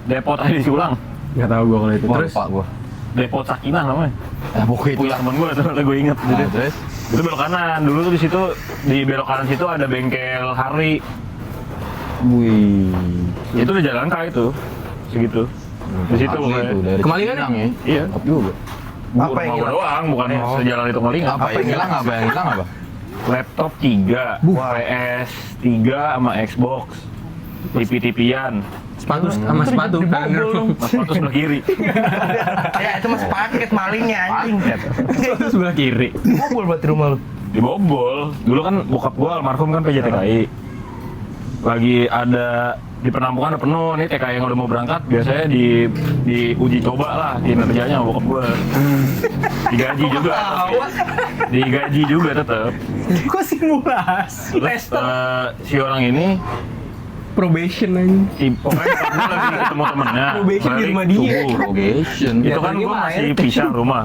depot air isi ulang. Gak tahu gua kalau itu. Wah, Terus lupa gue. Depot Sakinah namanya. Nah, pokoknya itu Punya lah. temen gue tuh, gue inget. Nah, terus? Itu belok kanan. Dulu tuh di situ di belok kanan situ ada bengkel Harley. Wih. Itu udah jalan kah itu. Segitu. Di situ Asli pokoknya. tuh, dari Kemalingan Cipinang ya. Iya. Top juga. Apa yang Rumah gua hilang? doang, bukan sejalan itu ngelingan. Apa yang hilang apa? Yang hilang apa? Laptop 3, PS 3 sama Xbox. TV-TVan. sepatu sama sepatu. Sepatu sebelah kiri. Ya, itu mas paket malingnya anjing. Sepatu sebelah kiri. Bobol buat di rumah lu. Dibobol. Dulu kan bokap gua almarhum kan PJTKI. lagi ada di penampungan udah penuh nih TKI yang udah mau berangkat biasanya di uji coba lah kinerjanya sama bokap gue. Digaji juga. Digaji juga tetap. Kok simulasi? Terus si orang ini Probation aja. pokoknya gue lagi ketemu temennya. Probation di balik rumah dia. subuh. Probation. Itu kan gue masih pisah rumah.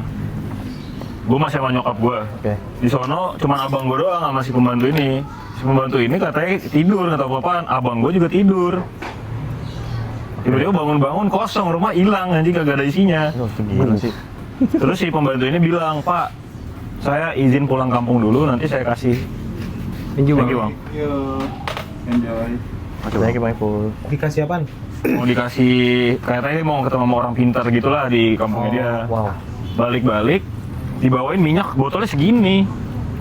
Gue masih sama nyokap gue. Oke. Di sono cuman abang gue doang sama si pembantu ini. Si pembantu ini katanya tidur, kata apaan. Abang gue juga tidur. Tiba-tiba bangun-bangun kosong, rumah hilang anjing kagak ada isinya. Gila sih. Terus si pembantu ini bilang, "Pak, saya izin pulang kampung dulu, nanti saya kasih." Thank you, Thank you, Bang. Bang. Yo, enjoy. Thank you, Bang Ipul. Dikasih apaan? Mau dikasih, katanya mau ketemu sama orang pintar gitulah di kampungnya dia. Wow. Balik-balik, dibawain minyak botolnya segini.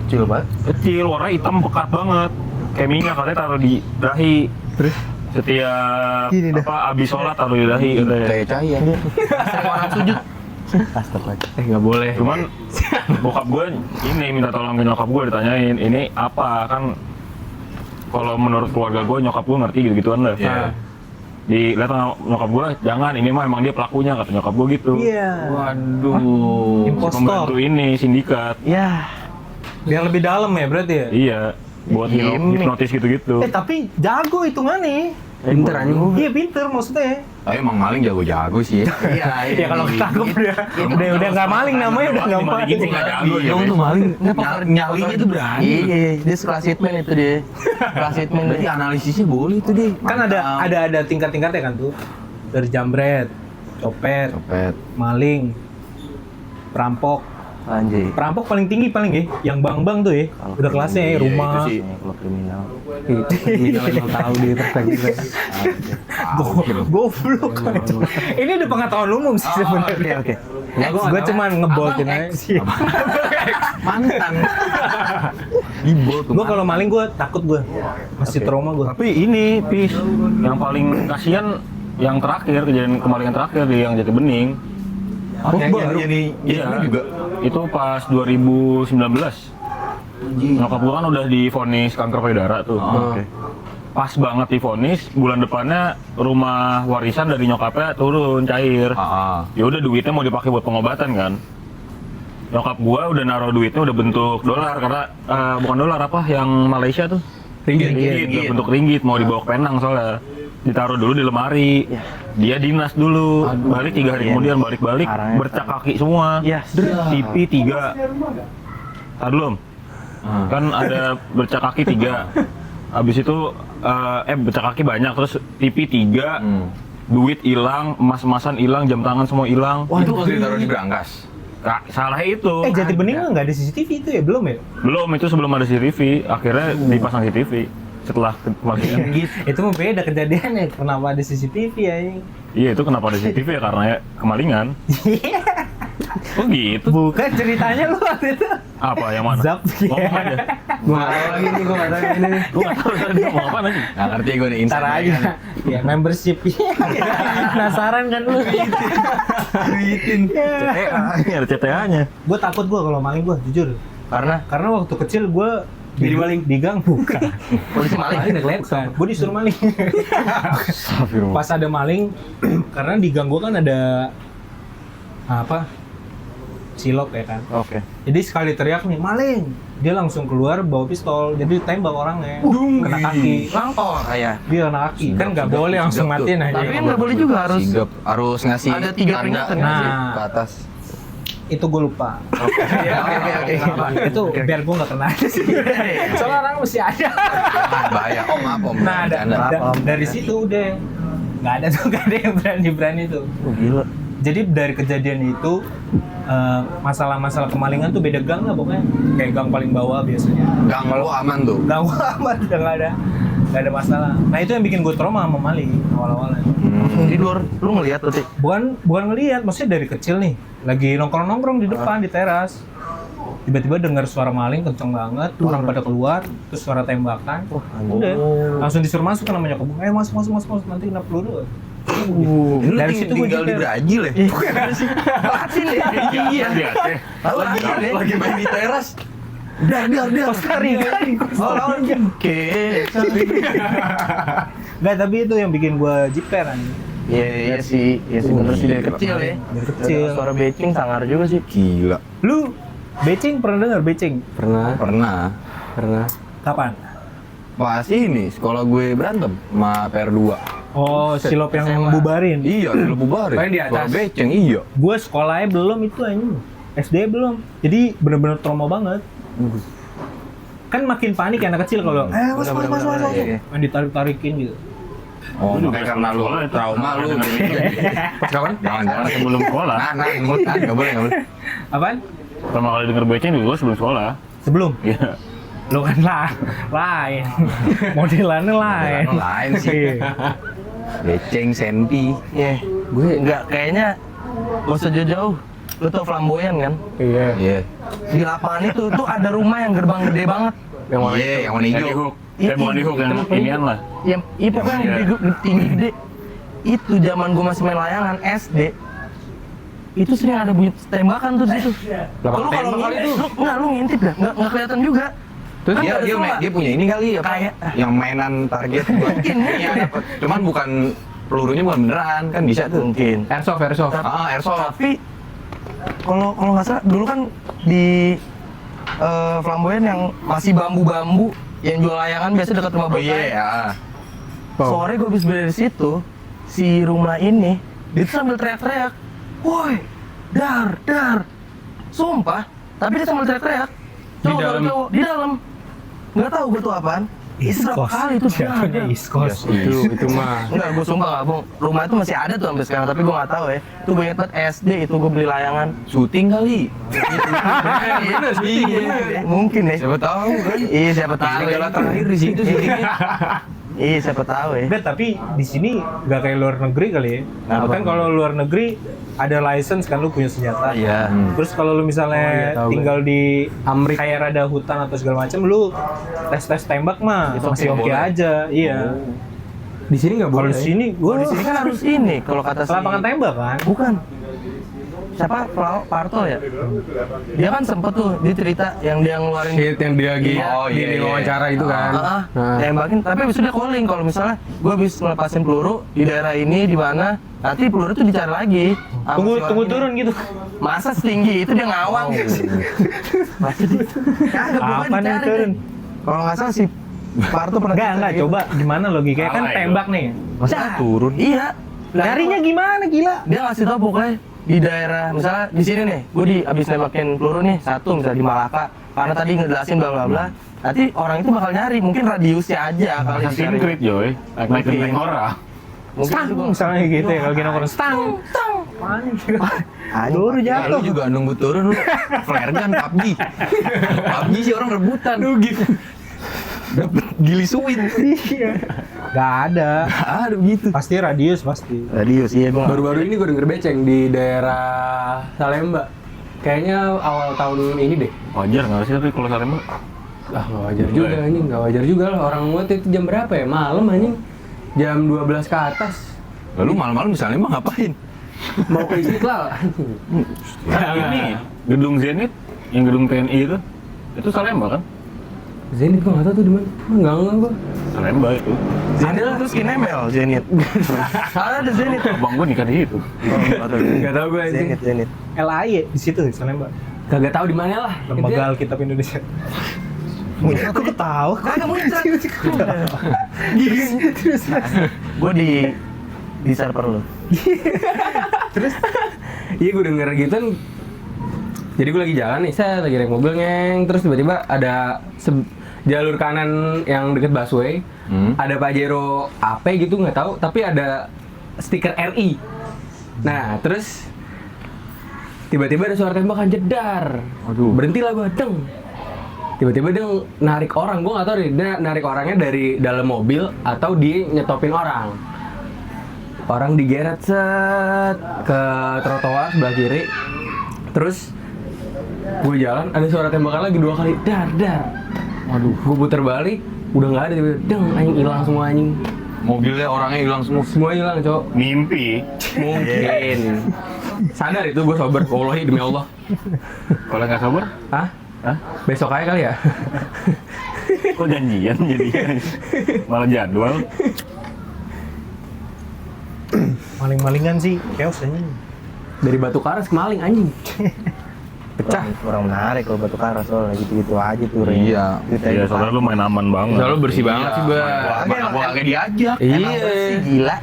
Kecil banget. Kecil, warna hitam pekat banget. Kayak minyak, katanya taruh di dahi. Terus? Setiap abis sholat taruh di dahi katanya. Kayak cahaya. Sering orang sujud. Astagfirullah. Nggak boleh. Cuman bokap gue ini minta tolong ke nyokap gue ditanyain, ini apa kan? Kalau menurut keluarga gue nyokap gue ngerti gitu-gituan lah. Iya. Dilihat sama nyokap gue, jangan ini mah emang dia pelakunya kata nyokap gue gitu. Iya. Waduh. Si Impostor. pembantu ini sindikat. Ya. Biar lebih dalam ya berarti ya? Iya, buat hipnotis gitu-gitu. Tapi jago hitungannya. Pinter anjing. Iya pinter maksudnya. Tapi emang maling jago-jago sih. Iya, Ya kalau ketangkep udah nggak maling namanya udah nggak maling. Gitu nggak jago ya. Tuh maling. Nyalinya tuh berani. Iya, dia kelas hitman itu dia. Kelas hitman Berarti dia. analisisnya boleh tuh deh. Kan ada tingkat-tingkatnya kan tuh. Dari jambret, copet, Copet. maling, perampok. Anjir. Perampok paling tinggi paling ya, yang bang-bang tuh ya. Udah kelasnya ya, Iya, rumah. itu sih. Kalau kriminal. Kriminal emang tahu dia perspektifnya. Goblok. Ini udah pengetahuan umum sih sebenarnya. Oke. Gue cuma ngeboltin aja sih. Mantan. Dibol tuh. Gue kalau maling gue takut gue. Masih trauma gue. Tapi ini Pis, yang paling kasihan yang terakhir, kejadian kemarin yang terakhir di yang Jati Bening. Jadi Iya, juga. Itu pas 2019. Nyokap gua kan udah divonis kanker payudara tuh. Oke. Pas banget divonis, bulan depannya rumah warisan dari nyokapnya turun cair. Ya udah duitnya mau dipakai buat pengobatan kan. Nyokap gua udah naruh duitnya udah bentuk dolar karena bukan dolar apa yang Malaysia tuh. Ringgit. Udah bentuk ringgit mau dibawa ke Penang soalnya. Ditaruh dulu di lemari. Dia dinas dulu. Balik 3 hari kemudian balik-balik Parahnya. bercak kaki semua. Iya. TV 3. Tar belum. Kan ada bercak kaki 3. Habis itu bercak kaki banyak terus TV 3. Duit hilang, emas-emasan hilang, jam tangan semua hilang. Wah, itu pas ditaruh di berangkas. Kak, salah itu. Jati Bening nggak ada CCTV itu ya belum ya? Belum, itu sebelum ada CCTV. Akhirnya dipasang CCTV setelah kematian. Itu mah beda kejadiannya. Kenapa ada CCTV ya? Iya, itu kenapa ada CCTV ya karena ya kemalingan. Oh gitu. Bukan ceritanya lu waktu itu. Apa yang mana? Zap. Ngomong aja. Gua nggak tahu lagi nih, gua nggak tahu ini nih. Gua nggak tahu tadi ngomong apa lagi. Nggak ngerti gue nih Ntar insight aja. Ya membership. Penasaran kan lu? Duitin. CTA, ini ada CTA-nya. Gue takut gue kalau maling gue jujur. Karena waktu kecil gue jadi maling di gang bukan. Polisi maling. Bukan. Gue disuruh maling. Pas ada maling, karena di gang gue kan ada apa? Silop ya kan. Oke. Jadi sekali teriak nih maling, dia langsung keluar bawa pistol, jadi tembak orangnya, kena kaki. Langkor kayak. Dia kena kaki, kan nggak boleh langsung sigap tuh. matiin aja. Tapi kan nggak boleh juga harus. Sigap. Harus ngasih Ada 3 tanda peringatan. Nah. ke atas. Itu gue lupa. Oke. Itu biar gue nggak kena aja sih. Soalnya orang mesti ada. Bahaya. Maaf om. Nah, dari situ udah nggak ada tuh, nggak ada yang berani tuh. Oh, gila. Jadi dari kejadian itu masalah-masalah kemalingan tuh beda gang lah pokoknya. Kayak gang paling bawah biasanya. Gang lo aman tuh. Gang aman udah nggak ada masalah. Nah itu yang bikin gue trauma sama maling awal-awalnya. Di luar lu ngelihat tuh, Tik. Bukan ngelihat, maksudnya dari kecil nih, lagi nongkrong di depan di teras. Tiba-tiba dengar suara maling kenceng banget, orang pada keluar, terus suara tembakan. Udah, langsung disuruh masuk kan namanya nyokap. Masuk, nanti kena peluru. Lu Dari situ gue tinggal di juga. Brazil ya? Iya. Iya. Lagi main di teras. Dar. Costa Rica. Oke. Nggak, tapi itu yang bikin gua jiper anjing. Iya sih, bener sih dari kecil ya. Dari kecil. Suara becing sangar juga sih. Gila. Lu becing pernah dengar becing? Pernah. Kapan? Pas ini sekolah gue berantem sama PR2. Oh, silop yang SMA. bubarin. Iya, lu bubarin. Oh, yang di atas. Sekolah beceng, iya. Gue sekolahnya belum itu anjing. SD belum. Jadi bener-bener trauma banget. Kan makin panik ya anak kecil kalau masuk. Iya. Main ditarik-tarikin gitu. Oh, makanya karena lu trauma lu. Pas kapan? Jangan. Sebelum sekolah. Nah, enggak boleh. Apaan? Pertama kali denger beceng juga gua sebelum sekolah. Sebelum? Iya. Lo kan lain. Modelannya lain. Lain sih. Iya. Beceng, senti. Iya, gue nggak kayaknya gak usah jauh-jauh. Lu tau flamboyan kan? Iya. Iya. Di lapangan itu tuh ada rumah yang gerbang gede banget. Yang mana? Iya, yang warna Yang di hijau. hook. Bukan di hook, yang inian lah. Iya pokoknya yang tinggi gede. Itu zaman gue masih main layangan SD. Itu sering ada bunyi tembakan tuh di situ. Kalau lu ngintip dah, nggak kelihatan juga. Terus Kan ada semua. Dia punya ini kali apa? Kayak- yang mainan target buat iya dapat. Cuman bukan pelurunya bukan beneran kan bisa tuh. Mungkin. airsoft. Airsoft. Tapi kalau nggak salah dulu kan di flamboyan yang masih bambu-bambu yang jual layangan biasa dekat rumah Oh bapak. iya, ya. Sore gue habis dari situ, si rumah ini dia tuh sambil teriak-teriak, woi, dar, sumpah. Tapi dia sambil teriak-teriak, cowok, di dalam, nggak tahu gue tuh apaan. East Berapa Coast. kali itu Jatuhnya East Coast. Itu mah. Enggak, gue sumpah nggak bohong. Rumah itu masih ada tuh sampai sekarang, tapi gue nggak tahu ya. Itu gue inget banget SD itu gue beli layangan. Syuting kali. Bener sih, mungkin ya. Siapa tahu kan. Iya, siapa tahu. Segala terakhir di situ sih. Iya, siapa tahu ya. Enggak, tapi di sini nggak kayak luar negeri kali ya. Kenapa? Kan kalau luar negeri ada license kan lu punya senjata. Iya. Terus kalau lu misalnya tahu tinggal di Amrik. kayak rada hutan atau segala macam, lu tes tembak mah Itu masih oke, oke boleh. aja. Iya. Di sini nggak Kalau boleh. di sini gua Di sini kan harus ini kalau kata si lapangan tembak kan. Bukan. Siapa? Parto ya? Dia kan sempet tuh dia cerita yang dia ngeluarin Shit yang dia lagi Oh, iya, di iya. wawancara itu kan. Nah. tembakin, tapi abis itu dia calling kalau misalnya gue habis ngelepasin peluru di daerah ini di mana, nanti peluru itu dicari lagi. Sama si orang Tunggu ini. turun gitu. Masa setinggi itu dia ngawang. Masa dia kagak bukan Kapan dia dicari. turun? Kalau nggak salah si Parto pernah Enggak, cerita gitu. coba gimana logikanya kan Salah itu. tembak nih. Masa turun? Iya. Nyarinya gimana gila? Dia ngasih tau pokoknya di daerah misalnya di sini nih, gue abis nembakin peluru nih satu misalnya di Malaka, karena tadi ngejelasin bla bla bla. Nanti orang itu bakal nyari, mungkin radiusnya aja kali Assassin's dicari. Creed, Joy. Naik Mungkin. genteng orang. Mungkin Stang juga. misalnya gitu ya kalau gini nongkrong stang. Peluru Ya, jatuh. lu juga nunggu turun lu. Flare gun PUBG. PUBG sih orang rebutan. Lu gitu. Dapet gili suwin. Iya. Gak ada. Aduh gitu. Pasti radius pasti. Radius, iya bang. Baru-baru ini gue denger beceng di daerah Salemba. Kayaknya awal tahun ini deh. Wajar nggak sih tapi kalau Salemba? Ah nggak wajar juga anjing, nggak wajar juga lah. Orang buat itu jam berapa ya? Malam anjing. Jam 12 ke atas. Lalu malam-malam misalnya emang ngapain? Mau ke Istiqlal anjing. Ini gedung Zenit, yang gedung TNI itu Salemba kan? Zenit gua nggak tahu tuh di mana. Enggak gua. Salemba itu. Zenit terus Kinemel, Zenit. Ada Zenit. Abang gua nikah di situ. Enggak tahu gua anjing. Zenit. LAI di situ sana Mbak. Kagak tahu di mana lah. Lembaga Alkitab Indonesia. Aku tahu. Kagak muncrat. Gue di server lu. Iya gue denger gitu. Jadi gue lagi jalan nih, saya lagi naik mobil ngeng, terus tiba-tiba ada jalur kanan yang deket busway, ada Pajero AP gitu nggak tahu, tapi ada stiker RI. Nah terus tiba-tiba ada suara tembakan jedar. Waduh. Berhentilah gue, deng. Tiba-tiba dia narik orang, gue nggak tahu deh dia narik orangnya dari dalam mobil atau dia nyetopin orang. Orang digeret set ke trotoar sebelah kiri, terus gue jalan ada suara tembakan lagi 2 kali, dar. Waduh, gue puter balik, udah nggak ada, tiba-tiba deng, anjing hilang semua anjing. Mobilnya orangnya hilang semua. Semua hilang cowok. Mimpi. Mungkin. Sadar itu gue sober, wallahi demi Allah. Kalau nggak sabar, Hah? Hah? Besok aja kali ya. Kok janjian jadi malah jadwal. Maling-malingan sih, chaos aja. Dari Batu Karas ke Maling anjing. Pecah. Kurang menarik kalau Batu Karas soalnya gitu-gitu aja tuh. Iya. Iya, soalnya lu main aman banget. Soalnya lu bersih banget sih, Bang. Gua kagak diajak. Emang bersih, gila.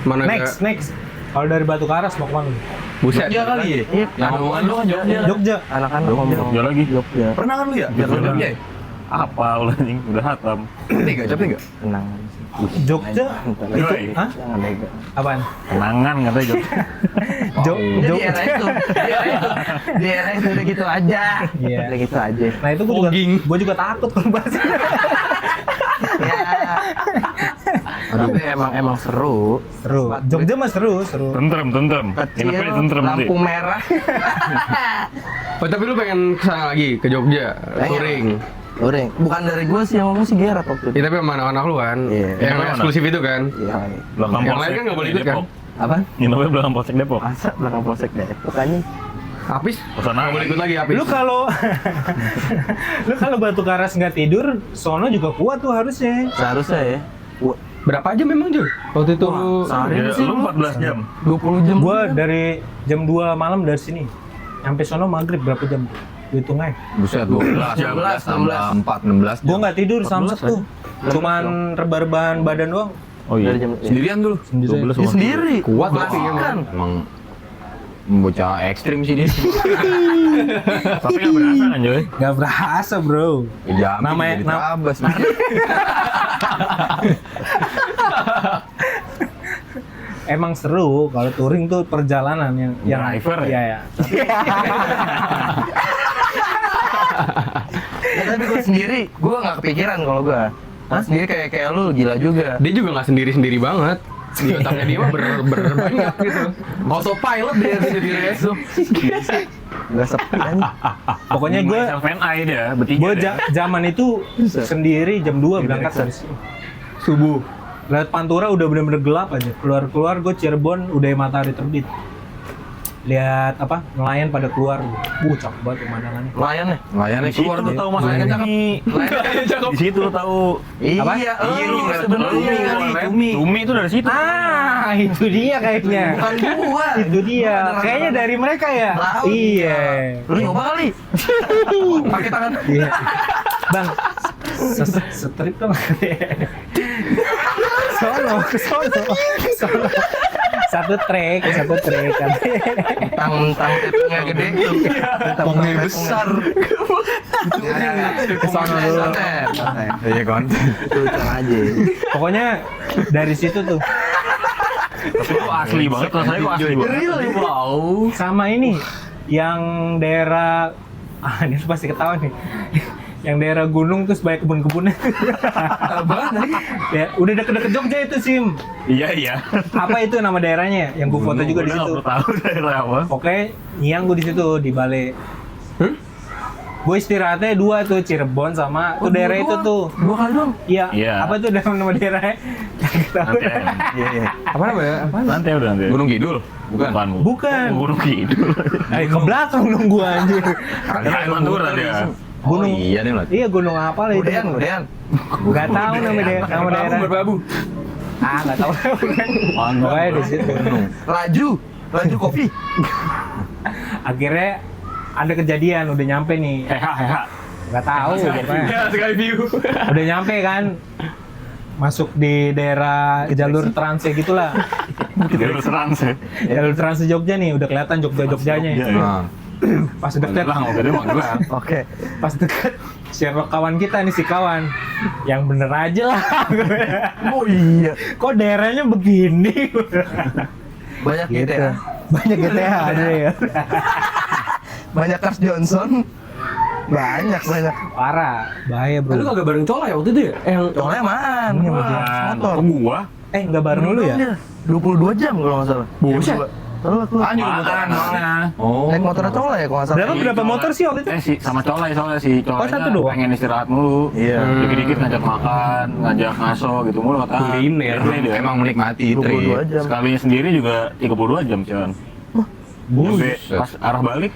Mana Next. Kalau dari Batu Karas mau kemana? Buset. Jogja kali ya? Iya. Yang omongan lu kan Jogja. Jogja. Anak-anak ngomong Jogja lagi. Jogja. Pernah kan lu ya? Jogja. Apal anjing, udah hatam. Capek enggak? Tenang. Jogja? Yoi. Hah? Jangan bego. Apaan? Kenangan katanya Jogja. Di era itu, di era itu udah gitu aja. Iya. Udah gitu aja. Nah itu gue juga takut kalau bahas. Ya. Tapi emang seru. Seru. Jogja mah seru. Tentrem. Nginepnya di tentrem nanti. lampu merah. Oh, tapi lu pengen kesana lagi ke Jogja, touring. Touring. Bukan dari gua sih yang ngomong si Gerard waktu itu. Ya tapi sama anak-anak lu kan. Iya. Yang Mana? eksklusif itu kan. Iya. Belakang Yang lain Polsek kan nggak boleh di ikut kan? Depok. Apa? Nginepnya belakang Polsek Depok. Masa belakang polsek Depok anjing. Apis? Kesana Nggak boleh ikut lagi Apis. Lu kalau Batu Karas nggak tidur, sono juga kuat tuh harusnya. Seharusnya ya. Berapa jam memang Jul? Waktu itu sehari Ya, sih lu 14 jam. 20 jam. Gua dari jam 2 malam dari sini sampai sono maghrib berapa jam? Hitung aja. Buset, 12, 16, tambah 4, 16 Gua nggak tidur samsak tuh. Cuman rebahan badan doang. Oh dari iya. jam Sendirian dulu. 12 dia sendiri. Kuat Belas berarti kan. Emang bocah ekstrim sih dia. Tapi nggak berasa kan Joy? Gak berasa bro. Jamin Namanya- jadi tabas. Emang seru kalau touring tuh perjalanan yang Driver ya? Iya ya. Ya, tapi gue sendiri, gue nggak kepikiran kalau gue. Sendiri kayak lu gila juga. dia juga nggak sendiri-sendiri banget. Di otaknya dia mah berbanyak gitu. Autopilot dia sendiri itu. Gak sepi kan? Pokoknya gue fan eye dia, bertiga dia. zaman itu sendiri jam 2 berangkat dari sini. Subuh. Lihat Pantura udah bener-bener gelap aja. Keluar gue Cirebon udah matahari terbit. Lihat apa nelayan pada keluar. Cakep banget pemandangannya. Nelayan ya? Layannya Di situ keluar lu tuh. tahu masalahnya Cumi. Di situ lu tahu. Iya, lu sebenarnya kali. Cumi itu dari situ. Ah, itu dia kayaknya. Bukan gua. Itu dia. Kayaknya dari mereka ya. Tahu. Iya. Lu nyoba kali. Pakai tangan. Iya. Bang, strip dong. Sono. Satu trek kan. Mentang-mentang tepungnya gede. Mentang-mentang besar. Kesono dulu. Iya konten. Lucu aja. Pokoknya dari situ tuh Tapi itu asli banget, rasanya kok asli banget. Real ya? Wow. sama ini yang daerah ini pasti ketahuan nih. Yang daerah gunung terus banyak kebun-kebunnya. Apaan tadi? Ya, udah deket-deket Jogja itu, Sim. Iya. Apa itu nama daerahnya? Yang gue foto juga di Udah nggak situ. perlu tahu daerah apa. Oke, Nyang gue di situ di Bale. Gue istirahatnya 2 tuh, Cirebon sama tuh daerah itu tuh. 2 kali doang. Iya. Iya. Apa tuh nama daerahnya? Nggak tahu. Nanti ya. Apa namanya? Apa? Nanti udah nanti. Gunung Kidul. Bukan. Bukan. Oh, Gunung Kidul. Ke belakang dong gua anjir. Ada Pantura dia. Gunung. Oh, iya nih lah. Iya gunung apa lah itu? Godean. Gak tahu nama daerah. Berbabu. Gak tahu. Pokoknya di situ. Laju kopi. Akhirnya ada kejadian, udah nyampe nih. Heha. Gak tahu pokoknya. Ya, sekali view. Udah nyampe kan. Masuk di daerah jalur trans gitulah. Jalur serang sih. Jalur trans Jogja nih, udah kelihatan Jogja-Jogjanya. Iya. Nah, Pas deket, Lah, nggak mau Magelang. Oke. pas deket Sherlock kawan kita nih si kawan. Yang bener aja lah. Oh iya. Kok daerahnya begini? Banyak Gitu. GTA. Banyak GTA ada ya. Banyak Cars Johnson. Banyak. Parah, bahaya Lu bro. kagak bareng Cola ya waktu itu ya? Yang Soalnya man. Motor. Kok gua? Nggak bareng dulu ya? 22 jam kalau nggak salah. Buset. Telat lu. Anjir motoran soalnya. oh. Naik motornya Cola ya kalau nggak salah. Berapa motor sih waktu itu? Si sama Colai soalnya si Colai. satu doang? Pengen istirahat mulu. Iya. Dikit-dikit ngajak makan, ngajak ngaso gitu mulu kata. Kuliner. Dia Emang menikmati 22 trip. jam. sekalinya sendiri juga 32 jam cuman. Sampai pas arah balik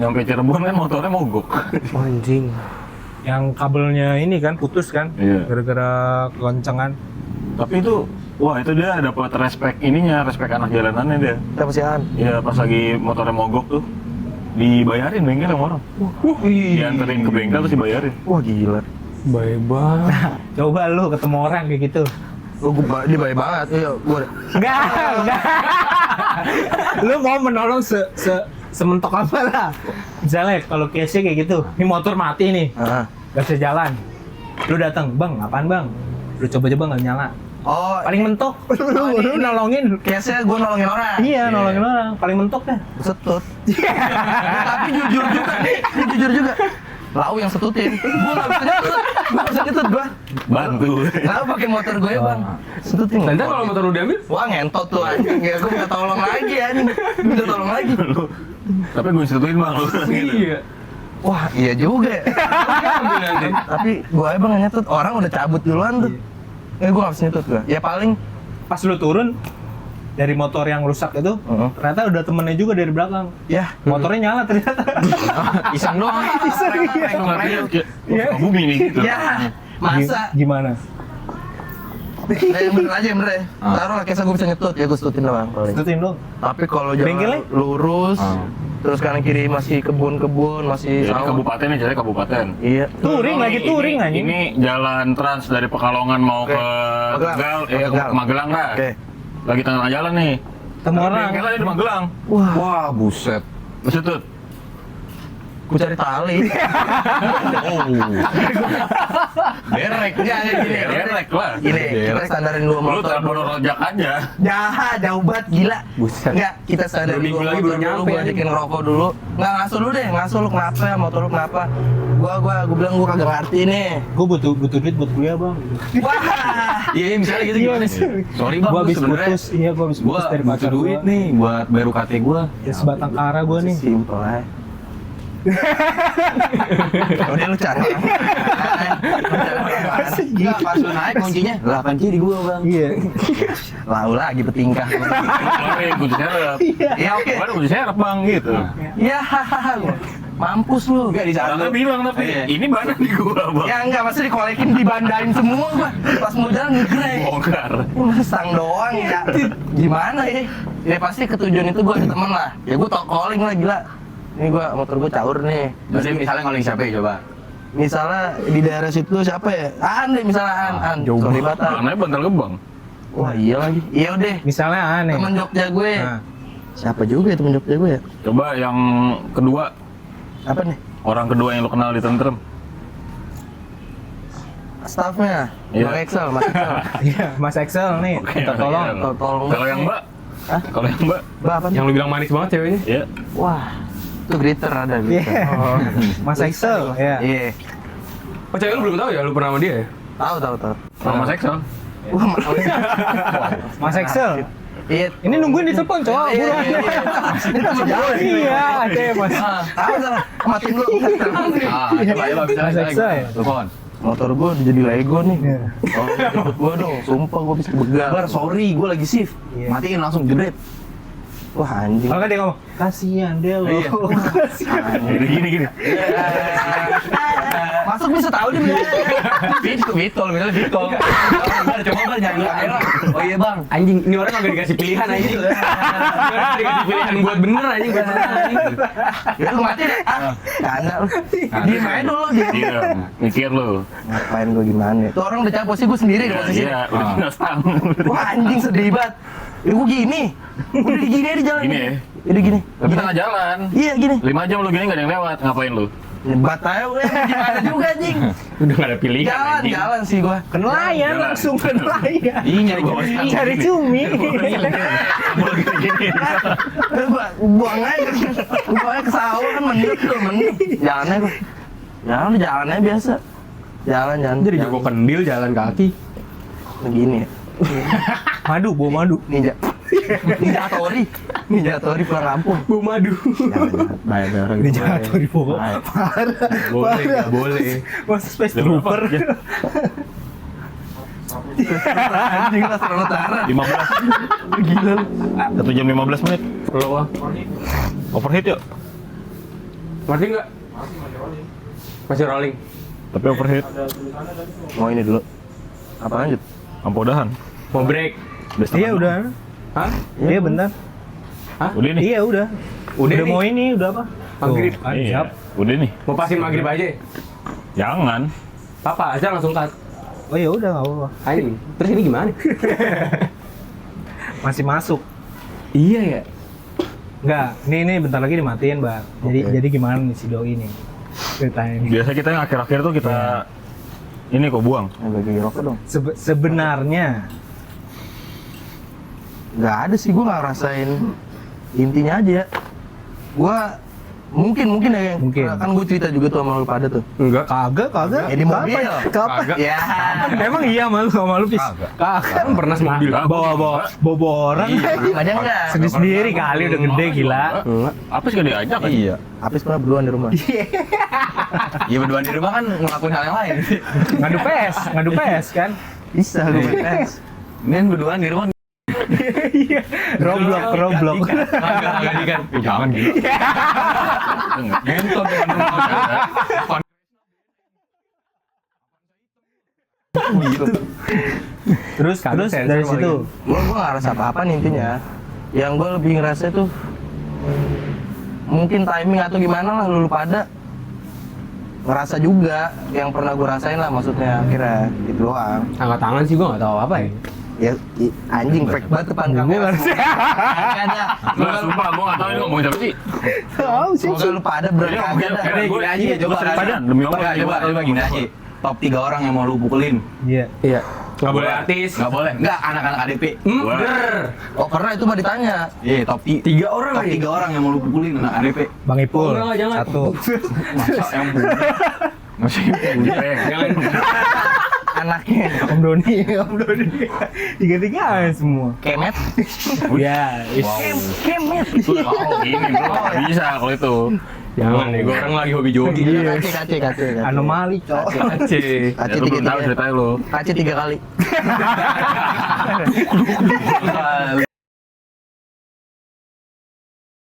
Nyampe Cirebon kan motornya mogok. Anjing. Yang kabelnya ini kan putus kan, Iya. gara-gara kekencangan. Tapi itu, wah itu dia dapat respect ininya, respect anak jalanannya dia. Kita pasihan. Iya pas lagi motornya mogok tuh, dibayarin bengkel sama orang. Dianterin ke bengkel terus dibayarin. Wah gila. Baik banget. Coba lu ketemu orang kayak gitu. Dia baik banget. Iya, gua. Enggak. Lu mau menolong sementok apa lah. Misalnya kalau case-nya kayak gitu, ini motor mati nih, Ah. gak bisa jalan. Lu datang, "Bang, apaan Bang?" Lu coba-coba nggak nyala. Oh, Paling mentok, lu nolongin. case-nya gua nolongin orang. Iya, nolongin orang. Paling mentok dah. Setut. Tapi jujur juga nih, ini jujur juga. Lau yang setutin. Gua nggak bisa nyetut. Gua bisa nyetut gua. Bantu. Lau pakai motor gue ya bang. Setutin. Nanti kalau motor lu diambil, Wah ngentot tuh anjing. Ya gua minta tolong lagi anjing. Minta tolong lagi. Tapi gue situin bang lu. iya. Wah iya juga. ya. Tapi gua aja bang yang nyetut. Orang udah cabut duluan tuh. Gua nggak bisa nyetut gua. Ya paling. Pas lu turun dari motor yang rusak itu, ternyata udah temennya juga dari belakang. Ya. Motornya nyala ternyata. Iseng doang. Iseng, iya. Iya. Bumi nih gitu. Ya. Masa. Gimana? Yang bener aja yang bener ya. Taruh lah case-nya gua bisa nyetut. Ya gua setutin doang. paling. Setutin dong. Tapi kalau jalan Bengkelnya? lurus, terus kanan kiri masih kebun-kebun, masih Jadi sawah. kabupaten nih, jadi kabupaten. Iya. Touring lagi touring anjing. Ini jalan trans dari Pekalongan mau Oke. ke Magelang. ke Magelang dah. Oke. Lagi tengah jalan nih. Temu orang. Bengkelnya di Magelang. Wah, buset. Terus itu Gua cari tali. derek Enggak, gini. derek lah. Gini, kita standarin dulu Lu motor. telepon rojak aja. Jahat, jauh banget, gila. Buset. Enggak, kita standarin 2 minggu dulu lagi motor baru dulu, nyampe, gua ajakin ngerokok dulu. Enggak, ngasuh dulu deh, ngasuh lu kenapa, motor lu kenapa. Gua bilang gua kagak ngerti nih. Gue butuh duit buat kuliah bang. Wah. Iya, misalnya gitu gimana sih? Sorry bang, Gue gua habis sebenarnya putus, iya gue habis gua putus dari butuh pacar duit gua. nih buat bayar UKT gua. Ya sebatang kara gue nih. Simpel aja. Udah lu cari. Enggak, pas lu naik kuncinya 8 kiri gua, Bang. Iya. Lau lagi bertingkah. Kemarin kunci serep. Ya oke. Kemarin kunci serep bang gitu. Ya hahaha. Mampus lu. Enggak di saat Orangnya bilang tapi Iya. ini badan di gua bang. Ya enggak, pasti dikolekin dibandain semua gua. Pas mau jalan ngegrek. Bongkar. Mustang doang ya. Gimana ya? Ya pasti ketujuan itu gua ada temen lah. Ya gua calling lah gila. Ini gua motor gua caur nih. Berarti misalnya ngoling siapa ya coba? Misalnya di daerah situ siapa ya? An deh misalnya An. jauh Sorry banget. An. Anaknya Bantar Gebang. Wah iya lagi. Iya udah. Misalnya aneh. Temen Jogja gue. Nah, Siapa juga ya temen Jogja gue ya? Coba yang kedua, Apa nih? orang kedua yang lu kenal di Tentrem. Staffnya. Iya. Bang Excel, Mas Excel. iya Mas Excel nih, minta tolong. Tolong. Kalau yang Mbak? Hah? Kalau yang Mbak? Bah, apa? Yang lu bilang manis banget ceweknya. Ya. Wah. Itu glitter ada glitter. Iya. Oh. Mas Excel, ya. Iya. Oh cewek lu belum tahu ya, lu pernah sama dia ya? Tahu. Sama Mas Excel. Wah, Mas Excel. Iya. Ini nungguin di telepon, cowok. Iya, Buruan. iya, iya. Ini masih jauh. Iya, ada ya Mas. Tahu salah. Matiin dulu. Coba ya, misalnya Mas Excel ya? telepon. Motor gue jadi Lego nih. Iya. Oh, jemput gue dong. Sumpah gue bisa begal. Bar, sorry, gua lagi shift. Iya. Matiin langsung jebret. Wah anjing. Kalau kan dia ngomong, kasihan dia loh. Iya. Gini. Masuk bisa tahu dia bilang. Bitol, misalnya bitol. Coba Bar jangan bilang. Oh iya Bang. Anjing, ini orang kagak dikasih pilihan anjing. Ini orang dikasih pilihan buat bener anjing, buat bener anjing. Ya lu mati deh. Karena lu. Diem aja dulu dia. Iya, mikir lu. Ngapain gue gimana? Tuh orang udah capek posisi gue sendiri di posisi. Iya, udah pindah stang. Wah anjing sedih banget. Ya gue gini. Udah gini aja di jalan. Gini ya? Udah gini. Tapi tengah jalan. Iya gini. 5 jam lu gini gak ada yang lewat, ngapain lu? Nyebat aja gue gimana juga anjing. Udah gak ada pilihan Jalan, anjing. jalan sih gue. Nelayan Jalan. langsung ke nelayan. Iya nyari cumi. Cari cumi. Mau gini. Buang aja. Buang aja ke sawah kan menit tuh menit. Jalan aja gue. Jalan aja biasa. Jalan. Jadi jago kendil jalan kaki. Begini ya. Madu, bawa madu. Ninja Tori pulang kampung. Bu madu. Bayar orang Dia jatuh di bawah. Boleh, gak boleh. Mas Space Trooper. anjing lah Sumatera Utara. 15. Gila lu. 1 jam 15 menit. Lo Overheat yuk. Ngerti nggak? Masih rolling. Tapi overheat. Mau ini dulu. Apa lanjut? Ampodahan. Mau break. Iya udah. Hah? Iya bentar. Udah nih. Iya udah. Udah nih. Mau ini udah apa? Maghrib. Tuh, kan, Iya. siap. Udah nih. Mau pasin maghrib aja. Jangan. Papa aja langsung cut. Oh ya udah nggak apa-apa. Ayo. Terus ini gimana? Masih masuk. Iya ya. Enggak, ini bentar lagi dimatiin, Bang. Jadi gimana nih si doi nih? Ceritanya nih. Biasa kita yang akhir-akhir tuh kita ini kok buang. Bagi rokok dong. Sebenarnya Nggak ada sih, gue nggak rasain intinya aja. Gue mungkin ya, yang Mungkin. kan gue cerita juga tuh sama lu pada tuh. Enggak. kagak. Ya di mobil. Kapan? Kagak. Ya. Emang iya malu sama lu, Pis? Kagak. Kan pernah semobil. Bawa orang. Ada enggak? Sedih sendiri kali udah gede gila. Enggak. Apa sih gak diajak kan? Iya. Apis pernah berduaan di rumah. Iya berdua di rumah kan ngelakuin hal yang lain. Ngadu PS kan? Bisa gue main. Ini berduaan di rumah. Iya. Roblox. Enggak dikan. Jangan gitu. Ngentot dengan rumah. Terus dari situ Gue nggak ngerasa apa-apa nih intinya. Yang gue lebih ngerasa tuh mungkin timing atau gimana lah lu pada ngerasa juga yang pernah gue rasain lah, maksudnya akhirnya itu doang. Angkat tangan sih gua enggak tahu apa ya. Ya anjing fake banget depan kamera. Makanya Lu sumpah gua enggak tahu ini ngomongin siapa sih. tahu sih. semoga lu pada berangkat Iya, aja dah. Udah gini aja, coba seriusan, demi Allah, coba gini aja. Top 3 orang yang mau lu pukulin. Iya. Iya. Enggak boleh artis. Enggak boleh. Enggak, anak-anak ADP. Oh karena itu mah ditanya. Iya, top 3 orang top lagi. 3 orang yang mau lu pukulin anak ADP. Bang Ipul. Enggak, jangan. Satu. Masa yang bunuh? Masih Jangan. Anaknya Om Doni. Tiga-tiga semua. kemet. Iya. Kemet. Oh, gini bro, nggak bisa kalau itu. Jangan nih, gua orang lagi hobi jogging. Kace. Anomali, Cok. Aceh. Kace Ya, lu belum tahu tiga-tiga. ceritanya lu. Kace 3 kali.